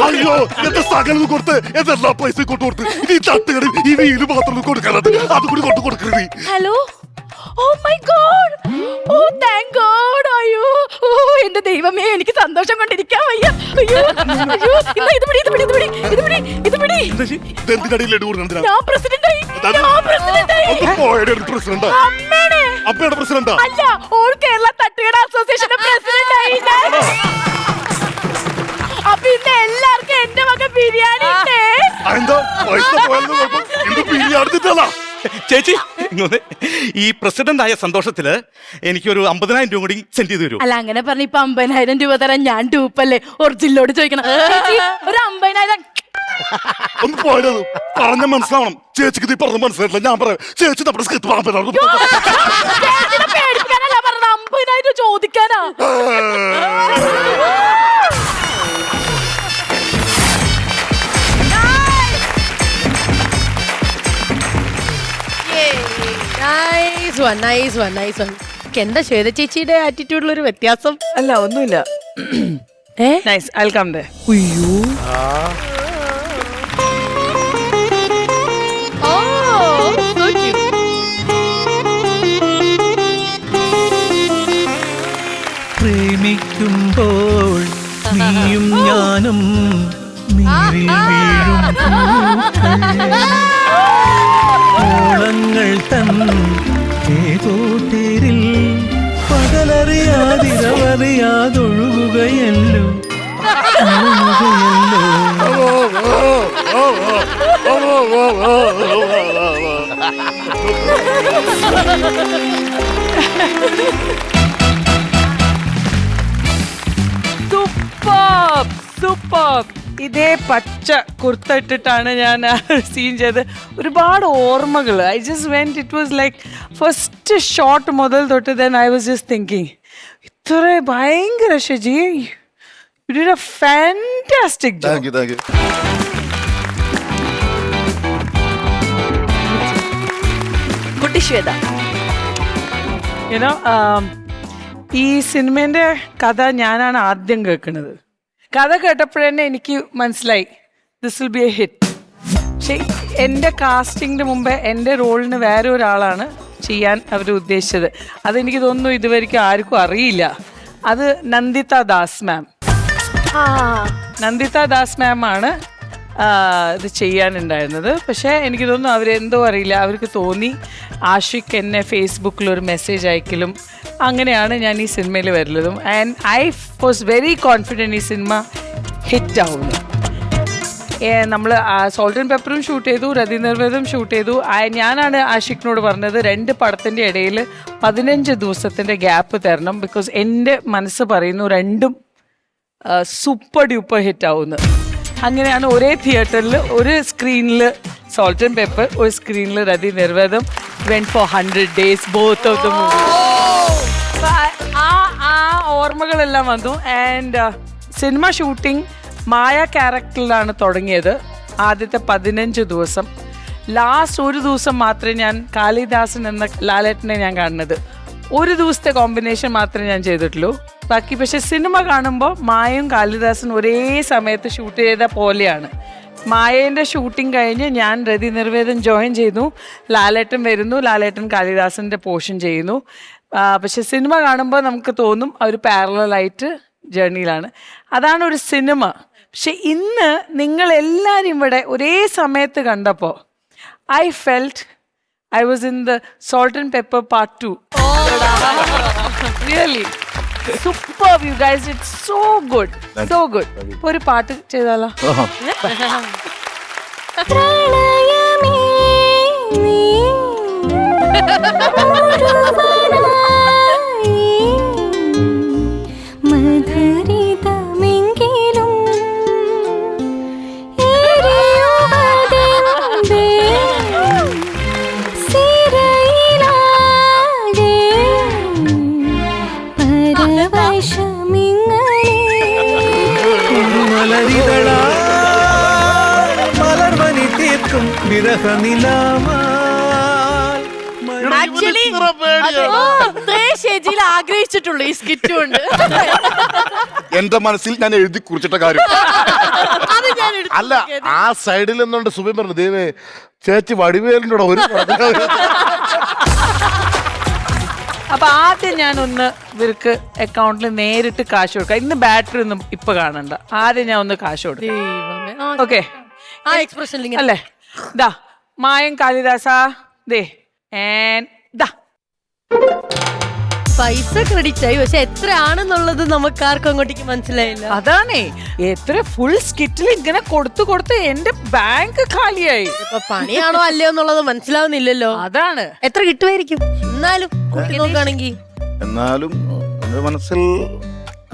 അയ്യോ എന്റെ സകലത് കൊടുത്ത് എന്തെല്ലാം പൈസ കൊടുത്ത് ഈ തട്ടുകടി ഈ വീല് മാത്രം കൊടുക്കാനായിട്ട് അത് കൂടി കൊടുക്കരുത്. Hello, oh my God, oh thank God. അയ്യോ, ഓ എന്റെ ദൈവമേ, എനിക്ക് സന്തോഷം കൊണ്ടിരിക്കാൻ വയ്യ. അയ്യോ അയ്യോ, ഇത് പിടി. ഇതെന്തിനടിയിൽ ലഡു കൊടുക്കണം? ഞാൻ പ്രസിഡന്റായി. പ്രസിഡന്റാ? അമ്മേടെ അപ്പയുടെ പ്രസിഡന്റാ? അല്ല, ഓൾ കേരള തട്ടുകട അസോസിയേഷന്റെ പ്രസിഡന്റായി. അപ്പൊ ഇന്ന് എല്ലാവർക്കും എന്റെ മകൻ ബിരിയാണി ഉണ്ട്. എന്താ പൈസ പോയാലും ഇത് ബിരിയാണി. ചേച്ചി ഇങ്ങോട്ട്, ഈ പ്രസിഡന്റ് ആയ സന്തോഷത്തില് എനിക്കൊരു 50,000 രൂപ കൂടി സെൻഡ് ചെയ്ത് തരൂ. അല്ല, അങ്ങനെ പറഞ്ഞ ഇപ്പൊ 50,000 രൂപ തരാൻ ഞാൻ ഡൂപ്പല്ലേ? ഒറിജിനലോട് ചോദിക്കണം. ചേച്ചി, ഒരു 50,000. ഒന്ന് പോയത് പറഞ്ഞ മനസ്സിലാവണം. ചേച്ചിക്ക് ഇത് പറഞ്ഞ മനസ്സിലായിട്ടില്ല. ഞാൻ പറയാം, ചേച്ചി നമ്മുടെ സ്ക്രിപ്റ്റ് ചേച്ചിനെ പേടിപ്പിക്കാനല്ല പറഞ്ഞത്, 50,000 ചോദിക്കാനാ. എന്താ ശ്വേത ചേച്ചിയുടെ ആറ്റിറ്റ്യൂഡിൽ ഒരു വ്യത്യാസം? അല്ല ഒന്നുമില്ല. നൈസ്, ഐ വിൽ കം ദേ. അയ്യോ, പ്രേമിക്കുമ്പോൾ നീയും ഞാനും നീരിൽ വീഴും ഓളങ്ങൾ തൻ ഏതോ തേരിൽ പകലറിയാതിരവറിയാതൊഴുകുകയല്ലോ സൂപ്പർ. ഇതേ പച്ച കുർത്ത ഇട്ടിട്ടാണ് ഞാൻ സീൻ ചെയ്ത്. ഒരുപാട് ഓർമ്മകൾ. I just went, it was like first shot മുതൽ തൊട്ട് then I was just thinking, ഇത്ര ഭയങ്കര Shaji, you did A fantastic job. Thank you, thank you. കുട്ടി ശ്വേത, യുനോ, ഈ സിനിമേൻ്റെ കഥ ഞാനാണ് ആദ്യം കേൾക്കുന്നത്. കഥ കേട്ടപ്പോഴന്നെ എനിക്ക് മനസ്സിലായി this will be A hit. പക്ഷെ എൻ്റെ കാസ്റ്റിങ്ങിന് മുമ്പേ എൻ്റെ റോളിന് വേറെ ഒരാളാണ് ചെയ്യാൻ അവർ ഉദ്ദേശിച്ചത്. അതെനിക്ക് തോന്നുന്നു ഇതുവരെയ്ക്കും ആർക്കും അറിയില്ല. അത് നന്ദിത ദാസ് മാം. നന്ദിത ദാസ് മാം ആണ് ഇത് ചെയ്യാനുണ്ടായിരുന്നത്. പക്ഷേ എനിക്ക് തോന്നുന്നു അവരെന്തോ അറിയില്ല, അവർക്ക് തോന്നി ആഷിഖ് എന്നെ ഫേസ്ബുക്കിൽ ഒരു മെസ്സേജ് അയക്കലും അങ്ങനെയാണ് ഞാൻ ഈ സിനിമയിൽ വരുന്നതും. And I was very confident ഈ സിനിമ ഹിറ്റാവുന്നു. നമ്മൾ സോൾട്ട് ആൻഡ് പെപ്പറും ഷൂട്ട് ചെയ്തു, രതി നിർവേദം ഷൂട്ട് ചെയ്തു. ഞാനാണ് ആഷിഖിനോട് പറഞ്ഞത് 2 പടത്തിൻ്റെ ഇടയിൽ 15 ദിവസത്തിൻ്റെ ഗ്യാപ്പ് തരണം, ബിക്കോസ് എൻ്റെ മനസ്സ് പറയുന്നു രണ്ടും സൂപ്പർ ഡ്യൂപ്പർ ഹിറ്റാവുന്നു. അങ്ങനെയാണ് ഒരേ തിയേറ്ററിൽ ഒരു സ്ക്രീനിൽ സോൾട്ട് ആൻഡ് പെപ്പർ, ഒരു സ്ക്രീനിൽ Rathi Nirvedam went for 100 days both of the movies. ആ ഓർമ്മകളെല്ലാം വന്നു. ആൻഡ് സിനിമ ഷൂട്ടിംഗ് മായ ക്യാരക്ടറിലാണ് തുടങ്ങിയത്. ആദ്യത്തെ 15 ദിവസം, ലാസ്റ്റ് ഒരു ദിവസം മാത്രമേ ഞാൻ കാളിദാസൻ എന്ന ലാലേട്ടനെ ഞാൻ കാണുന്നത്. ഒരു ദിവസത്തെ കോമ്പിനേഷൻ മാത്രമേ ഞാൻ ചെയ്തിട്ടുള്ളൂ. ബാക്കി പക്ഷെ സിനിമ കാണുമ്പോൾ മായയും കാളിദാസനും ഒരേ സമയത്ത് ഷൂട്ട് ചെയ്ത പോലെയാണ്. മായേൻ്റെ ഷൂട്ടിംഗ് കഴിഞ്ഞ് ഞാൻ രതി നിർവേദം ജോയിൻ ചെയ്തു, ലാലേട്ടൻ വരുന്നു, ലാലേട്ടൻ കാളിദാസൻ്റെ പോർഷൻ ചെയ്യുന്നു. പക്ഷെ സിനിമ കാണുമ്പോൾ നമുക്ക് തോന്നും അവർ പാരലലായിട്ട് ജേർണിയിലാണ്. അതാണ് ഒരു സിനിമ. പക്ഷെ ഇന്ന് നിങ്ങളെല്ലാവരും ഇവിടെ ഒരേ സമയത്ത് കണ്ടപ്പോൾ I felt I was in the Salt and Pepper Part 2. Really. Superb, you guys. It's so good. So good. ഒരു പാട്ട് ചെയ്താലോ? മലർവനി തീർക്കും ഷെജിയിൽ ആഗ്രഹിച്ചിട്ടുള്ളൂ ഈ സ്കിറ്റ് കൊണ്ട്. എന്റെ മനസ്സിൽ ഞാൻ എഴുതി കുറിച്ചിട്ട കാര്യം അല്ല, ആ സൈഡിൽ നിന്നുകൊണ്ട് സുബി പറഞ്ഞു, ദൈവേ ചേച്ചി വടിവേലിൻ്റെ ഒരു അപ്പൊ ആദ്യം ഞാനൊന്ന് ഇവർക്ക് അക്കൗണ്ടിൽ നേരിട്ട് കാശ് കൊടുക്കാം. ഇന്ന് ബാറ്ററി ഒന്നും ഇപ്പൊ കാണണ്ട, ആദ്യം ഞാൻ ഒന്ന് കാശ് കൊടുക്കാം. ഓക്കെ അല്ലേ? ദാ മായം കാളിദാസ ദേ ദാ പൈസ ക്രെഡിറ്റ് ആയി, പക്ഷെ എത്രയാണെന്നുള്ളത് നമുക്ക് ആർക്കും അങ്ങോട്ടേക്ക് മനസ്സിലായില്ല. അതാണേ, എത്ര ഫുൾ സ്കിറ്റിൽ ഇങ്ങനെ കൊടുത്തു കൊടുത്ത് എന്റെ ബാങ്ക് ഖാലിയായി. ഇപ്പൊ പണിയാണോ അല്ലയോ എന്നുള്ളത് മനസ്സിലാവുന്നില്ലല്ലോ. അതാണ്. എത്ര കിട്ടുമായിരിക്കും എന്നാലും കൂട്ടി നോക്കുകയാണെങ്കിൽ? എന്നാലും എന്റെ മനസ്സിൽ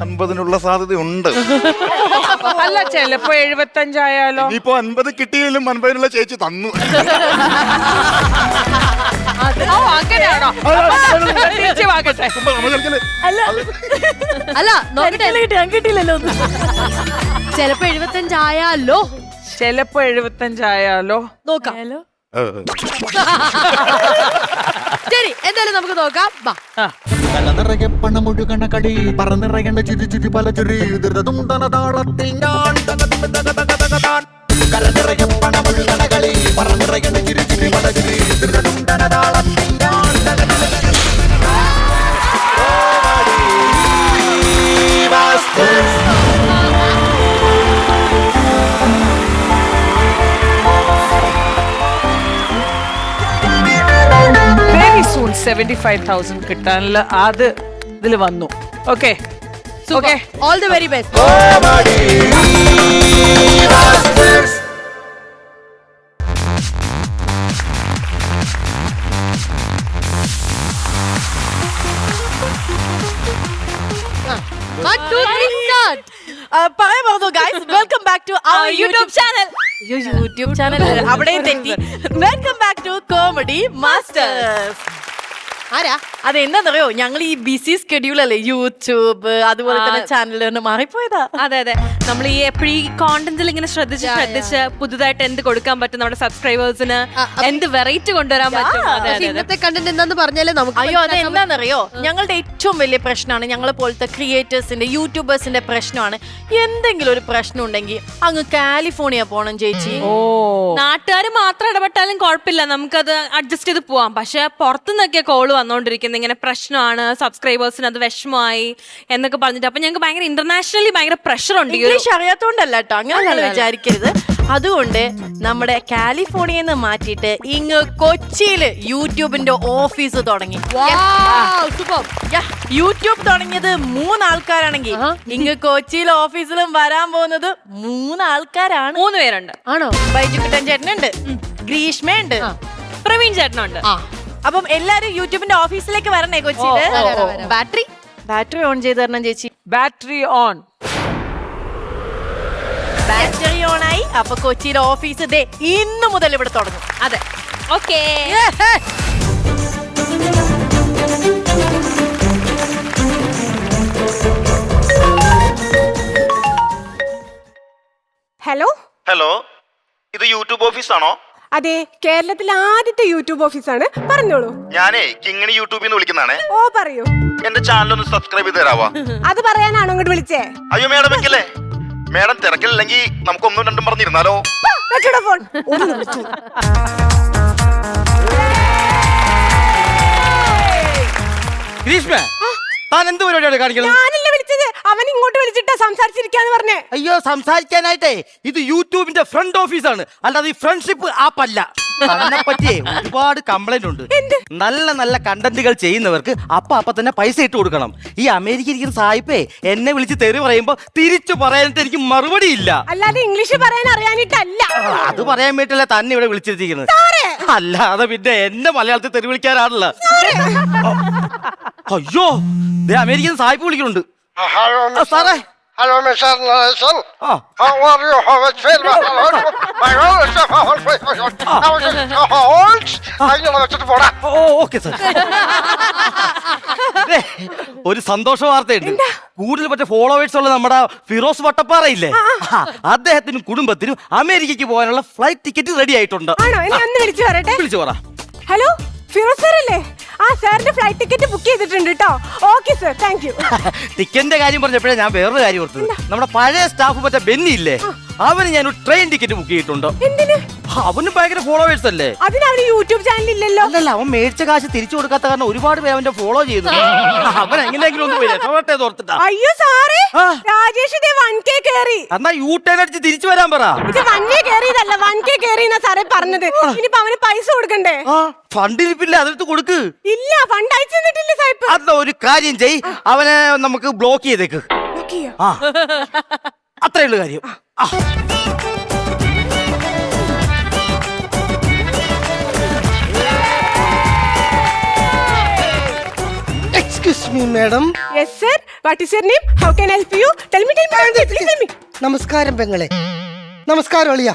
50-നുള്ള സാധ്യതയുണ്ട്. അല്ല, ചിലപ്പോ 75 ആയാലോ? ഇനിയിപ്പോ 50 കിട്ടിയാലും 50-നുള്ള ചേച്ചി തന്നു. അങ്ങനെയാണോ? അല്ല, കിട്ടിയില്ലല്ലോ. ചിലപ്പോ 75 ആയാലോ? ചിലപ്പോ 75 ആയാലോ? നോക്കാം. ശരി, എന്തായാലും നമുക്ക് നോക്കാം. നിറയെ പണമൊഴുകണ കടി പറന്നിറയേണ്ട ചുരി ചുരി പല ചുരി ദുരിതം താളത്തിൽ ഞാൻ കരനിറയെ പണമൊഴുകണ കളി പറന്നിറയേണ്ട ചുരി ചുരി പല ചുരി ദുരിതം താളത്തിൽ ഞാൻ വെരി സൂൺ 75,000 കിട്ടാനുള്ള അത് ഇതിൽ വന്നു. Okay okay, all the very best. പറയാൻ പറഞ്ഞു guys, welcome back to our YouTube channel. YouTube channel അവിടെയും തെറ്റി. Welcome back to Comedy Masters. ആരാ അതെന്താന്നറിയോ, ഞങ്ങൾ ഈ ബിസി സ്കെഡ്യൂൾ അല്ലേ, യൂട്യൂബ് അതുപോലെ തന്നെ ചാനൽ മാറിപ്പോയതാ. അതെ അതെ, നമ്മൾ ഈ എപ്പോഴും ഈ കോണ്ടന്റിൽ ഇങ്ങനെ ശ്രദ്ധിച്ച് പുതുതായിട്ട് എന്ത് കൊടുക്കാൻ പറ്റും, നമ്മുടെ സബ്സ്ക്രൈബേഴ്സിന് എന്ത് വെറൈറ്റി കൊണ്ടുവരാൻ പറ്റും. ഇന്നത്തെ കണ്ടന്റ് എന്താന്ന് പറഞ്ഞാലേ നമുക്ക്. അയ്യോ, അത് എന്താണെന്നറിയോ, ഞങ്ങളുടെ ഏറ്റവും വലിയ പ്രശ്നമാണ് ഞങ്ങളെ പോലത്തെ ക്രിയേറ്റേഴ്സിന്റെ യൂട്യൂബേഴ്സിന്റെ പ്രശ്നമാണ്. എന്തെങ്കിലും ഒരു പ്രശ്നം ഉണ്ടെങ്കിൽ അങ്ങ് കാലിഫോർണിയ പോണം ചേച്ചി. നാട്ടുകാർ മാത്രം ഇടപെട്ടാലും കുഴപ്പമില്ല, നമുക്കത് അഡ്ജസ്റ്റ് ചെയ്ത് പോവാം. പക്ഷെ പുറത്തുനിന്നൊക്കെ കോള് വന്നോണ്ടിരിക്കുന്നത് ഇങ്ങനെ പ്രശ്നമാണ്, സബ്സ്ക്രൈബേഴ്സിന് അത് വിഷമമായി എന്നൊക്കെ പറഞ്ഞിട്ട്. അപ്പൊ ഞങ്ങൾക്ക് ഭയങ്കര ഇന്റർനാഷണലി ഭയങ്കര പ്രഷർ ഉണ്ട്. ഇംഗ്ലീഷ് അറിയാത്തോണ്ടല്ല കേട്ടോ, അങ്ങനെ വിചാരിക്കരുത്. അതുകൊണ്ട് നമ്മുടെ കാലിഫോർണിയയിൽ നിന്ന് മാറ്റിയിട്ട് ഇങ്ങ് കൊച്ചിയില് യൂട്യൂബിന്റെ ഓഫീസ് തുടങ്ങി. യൂട്യൂബ് തുടങ്ങിയത് 3 ആൾക്കാരാണെങ്കിൽ ഇങ്ങ് കൊച്ചിയിലെ ഓഫീസിലും വരാൻ പോകുന്നത് 3 ആൾക്കാരാണ്. 3 പേരുണ്ട്. ആണോ? ബൈജുക്കുട്ടൻ ചേട്ടനുണ്ട്, ഗ്രീഷ്മയുണ്ട്, പ്രവീൺ ചേട്ടനുണ്ട്. അപ്പം എല്ലാരും യൂട്യൂബിന്റെ ഓഫീസിലേക്ക് വരണേ കൊച്ചിയില്. ബാറ്ററി ഓൺ ചെയ്ത് തരണം ചേച്ചി. Battery on. ബാറ്ററി ഓൺ ആയി. അപ്പൊ കൊച്ചിയിലെ ഓഫീസ് ദേ ഇന്ന് മുതൽ ഇവിടെ തുടങ്ങും. അതെ, ഓക്കേ. ഹലോ ഹലോ, ഇത് യൂട്യൂബ് ഓഫീസാണോ? അതെ, കേരളത്തിലെ ആദ്യത്തെ യൂട്യൂബ് ഓഫീസാണ്. പറഞ്ഞോളൂ. ഞാനേ കിങ്ങിണി യൂട്യൂബിൽ നിന്ന് വിളിക്കുന്നതാണേ. ഓ പറയൂ. എന്റെ ചാനൽ ഒന്ന് സബ്സ്ക്രൈബ് ചെയ്ത് തരാവാ? അത് പറയാനാണോ ഇങ്ങോട്ട് വിളിച്ചേ? അയ്യോ മേഡം വെക്കല്ലേ, മേഡം തിരക്കില്ലെങ്കിൽ നമുക്ക് 1 2 പറഞ്ഞിരുന്നാലോ? വെച്ചോടാ ഫോൺ. ഒന്ന് വിളിച്ചു. ഗ്രീഷ്മ, താൻ എന്ത് പരിപാടിയാണ് കാണിക്കുന്നത്? ഞാനല്ലേ വിളിച്ചത്, അവൻ ഇങ്ങോട്ട് വിളിച്ചിട്ടാ സംസാരിച്ചിരിക്കാന്ന് പറഞ്ഞേ. അയ്യോ, സംസാരിക്കാനായിട്ടേ ഇത് യൂട്യൂബിന്റെ ഫ്രണ്ട് ഓഫീസാണ്, അല്ലാതെ ഈ ഫ്രണ്ട്ഷിപ്പ് ആപ്പ് അല്ല. അതിനെ പറ്റിയേ ഒരുപാട് കംപ്ലൈന്റ് ഉണ്ട്. നല്ല നല്ല കണ്ടന്റുകൾ ചെയ്യുന്നവർക്ക് അപ്പൊ തന്നെ പൈസ ഇട്ട് കൊടുക്കണം. ഈ അമേരിക്ക ഇരിക്കുന്ന സായിപ്പേ എന്നെ വിളിച്ച് തെറി പറയുമ്പോ തിരിച്ചു പറയാനായിട്ട് എനിക്ക് മറുപടി ഇല്ല. അല്ലാതെ ഇംഗ്ലീഷ് പറയാൻ അറിയാനിട്ടല്ല. അത് പറയാൻ വേണ്ടിയല്ല തന്നെ ഇവിടെ വിളിച്ചിരിക്കുന്നത്. അല്ലാതെ പിന്നെ എന്നെ മലയാളത്തിൽ തെറി വിളിക്കാനാണല്ലോ. അയ്യോ, അമേരിക്കൻ സായിപ്പ് വിളിക്കുന്നുണ്ട്. സാറേ, hello mister Naresan. How are you? How is it? Okay sir. ഒരു സന്തോഷ വാർത്തയുണ്ട്. കൂടുതൽ മറ്റേ ഫോളോവേഴ്സ് ഉള്ള നമ്മുടെ ഫിറോസ് വട്ടപ്പാറ ഇല്ലേ, അദ്ദേഹത്തിനും കുടുംബത്തിനും അമേരിക്കക്ക് പോകാനുള്ള ഫ്ലൈറ്റ് ടിക്കറ്റ് റെഡി ആയിട്ടുണ്ട്. വിളിച്ചു പറ. ഹലോ, ഫിറോസ് സാർ അല്ലേ? ആ സാറിന്റെ ഫ്ലൈറ്റ് ടിക്കറ്റ് ബുക്ക് ചെയ്തിട്ടുണ്ട് കേട്ടോ. Okay sir, thank you. ടിക്കറ്റിന്റെ കാര്യം പറഞ്ഞപ്പോഴേ ഞാൻ വേറൊരു കാര്യം ഓർത്തത്. നമ്മുടെ പഴയ സ്റ്റാഫ് മറ്റേ ബെന്നി ഇല്ലേ, അവന് ഞാൻ ട്രെയിൻ ടിക്കറ്റ് ബുക്ക് ചെയ്തിട്ടുണ്ട്. അവന് ഭയങ്കര ഫോളോവേഴ്സ് അല്ലേ. അതിന് അവന് യൂട്യൂബ് ചാനൽ ഇല്ലല്ലോ. അല്ലല്ല, അവൻ മേടിച്ച കാശ് തിരിച്ചു കൊടുക്കാത്ത കാരണം ഒരുപാട് പേര് അവന്റെ ഫോളോ ചെയ്തു. അവൻ എങ്ങനെയെങ്കിലും ഒന്ന് പോയി രക്ഷപ്പെട്ടേ ഓർത്തിട്ടാ. അയ്യോ സാറേ, രാജേഷ് 1K കേറി. എന്നാ യൂട്ടേൺ അടിച്ച് തിരിച്ചു വരാൻ പറ. 1K കേറിയതല്ല, 1K കേറിയെന്നാ സാറേ പറഞ്ഞത്. ഇനിയിപ്പോ അവന് പൈസ കൊടുക്കണ്ടേ? ഫണ്ട് ഇരിപ്പില്ല, അതെടുത്ത് കൊടുക്ക്. ഇല്ല, ഫണ്ട് അയച്ചു തന്നിട്ടില്ല സായിപ്പ്. അതാ ഒരു കാര്യം ചെയ്, അവനെ നമുക്ക് ബ്ലോക്ക് ചെയ്തേക്ക്. അത്രയുള്ള കാര്യം. Excuse me madam. Yes sir, what is your name? How can I help you? Tell me please tell me. നമസ്കാരം പെങ്ങളെ. നമസ്കാരം അളിയ.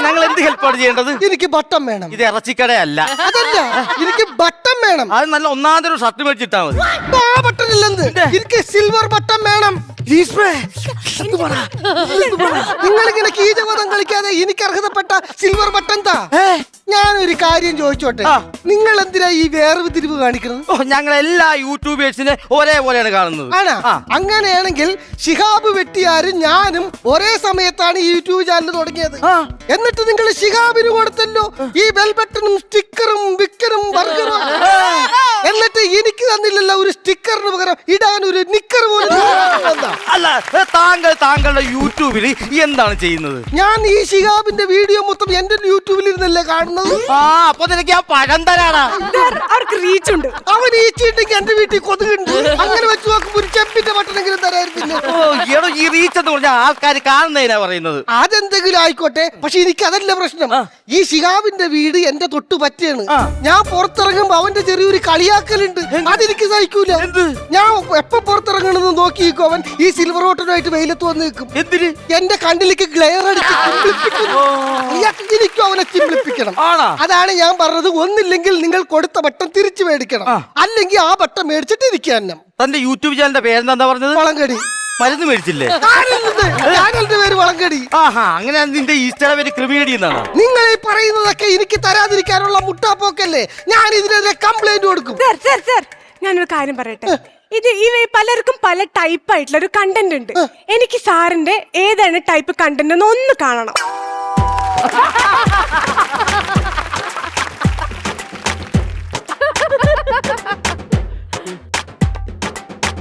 ഞങ്ങൾ എന്ത് ഹെൽപ്പാണ് ചെയ്യേണ്ടത്? എനിക്ക് ബട്ടൺ വേണം. ഇത് ഇറച്ചിക്കടയല്ല. അതല്ല, എനിക്ക് ബട്ടൺ വേണം. അത് നല്ല ഒന്നാന്തരം ഷർട്ട് മേടിച്ചിട്ടാ മതി. ബട്ടൺ ഇല്ലെന്ന്, എനിക്ക് സിൽവർ ബട്ടൺ വേണം. നിങ്ങളിങ്ങനെ കീചകവധം കളിക്കാതെ എനിക്ക് അർഹതപ്പെട്ട സിൽവർ ബട്ടൺ താ. ഞാനൊരു കാര്യം ചോദിച്ചോട്ടെ, നിങ്ങൾ എന്തിനാ ഈ വേർതിരിവ് കാണിക്കുന്നത്? ഞങ്ങൾ എല്ലാ യൂട്യൂബേഴ്സിനെ ഒരേപോലെയാണ് കാണുന്നത്. ആണോ? അങ്ങനെയാണെങ്കിൽ ഷിഹാബ് വെട്ടിയാരും ഞാനും ഒരേ സമയത്താണ് ഈ യൂട്യൂബ് ചാനൽ തുടങ്ങിയത്. എന്നിട്ട് നിങ്ങൾ ഷിഹാബിന് കൊടുത്തല്ലോ ഈ ബെൽ ബട്ടണും സ്റ്റിക്കറും വിക്കറും ബർഗറും. എന്നിട്ട് എനിക്ക് തന്നില്ലല്ലോ ഒരു സ്റ്റിക്കറിന് പകരം ഇടാൻ ഒരു നിക്കർ പോലും. അല്ല, താങ്കളുടെ യൂട്യൂബിൽ എന്താണ് ചെയ്യുന്നത്? ഞാൻ ഈ ഷിഹാബിന്റെ വീഡിയോ മൊത്തം എന്റെ യൂട്യൂബിൽ ഇരുന്നല്ലേ കാണുന്നത്. അപ്പൊ നിനക്ക് ആ പഴം തരാടാ. അവർക്ക് റീച്ച് ഉണ്ട്. അവൻ ഈച്ചിട്ടുണ്ടെങ്കിൽ എന്റെ വീട്ടിൽ കൊതുകുണ്ട്. അങ്ങനെ വെച്ച് നോക്കുമ്പോ ഒരു ചെമ്പിന്റെ ബട്ടണെങ്കിലും തരായിരുന്നില്ല. ഈ റീച്ച് എന്ന് പറഞ്ഞാൽ ആൾക്കാർ കാണുന്നതിനാ പറയുന്നത്. അതെന്തെങ്കിലും ആയിക്കോട്ടെ, പക്ഷെ എനിക്ക് അതല്ല പ്രശ്നം. ഈ ഷിഹാബിന്റെ വീട് എന്റെ തൊട്ട് പറ്റിയാണ്. ഞാൻ പുറത്തിറങ്ങുമ്പോ അവന്റെ ചെറിയൊരു കളിയാക്കലുണ്ട്. അതെനിക്ക് സഹിക്കൂല. ഞാൻ എപ്പോ പുറത്തിറങ്ങണമെന്ന് നോക്കിയിരിക്കും അവൻ ഈ സിൽവർ ബട്ടണുമായിട്ട് വെയിലത്ത് വന്ന് നിൽക്കും. എന്തിന്? എന്റെ കണ്ണിലേക്ക് ഗ്ലെയർ അടിച്ച് എനിക്കും അവനെ ചിമ്പിളിപ്പിക്കണം. അതാണ് ഞാൻ പറഞ്ഞത്. ഒന്നില്ലെങ്കിൽ നിങ്ങൾ കൊടുത്ത ബട്ടൺ തിരിച്ചു മേടിക്കണം, അല്ലെങ്കിൽ ആ ബട്ടൺ മേടിച്ചിട്ട് ഇരിക്കാൻ. തന്റെ യൂട്യൂബ് ചാനലിന്റെ പേരെന്താ പറഞ്ഞത്? വളങ്കടി. മരുന്ന് മേടിച്ചില്ലേ? ചാനലിന്റെ പേര് വളങ്കടി. അങ്ങനെ നിന്റെ ഈസ്റ്റർ പേര് ക്രിമിനടി എന്നാണ്. നിങ്ങൾ ഈ പറയുന്നതൊക്കെ എനിക്ക് തരാതിരിക്കാനുള്ള മുട്ടാപ്പോക്കല്ലേ. ഞാൻ ഇതിനെതിരെ കംപ്ലൈന്റ് കൊടുക്കും. ഞാനൊരു കാര്യം പറയട്ടെ. ഇത് പലർക്കും പല ടൈപ്പ് ആയിട്ടുള്ള ഒരു കണ്ടന്റ് ഉണ്ട്. എനിക്ക് സാറിന്റെ ഏതാണ് ടൈപ്പ് കണ്ടന്റ് എന്ന് ഒന്ന് കാണണം.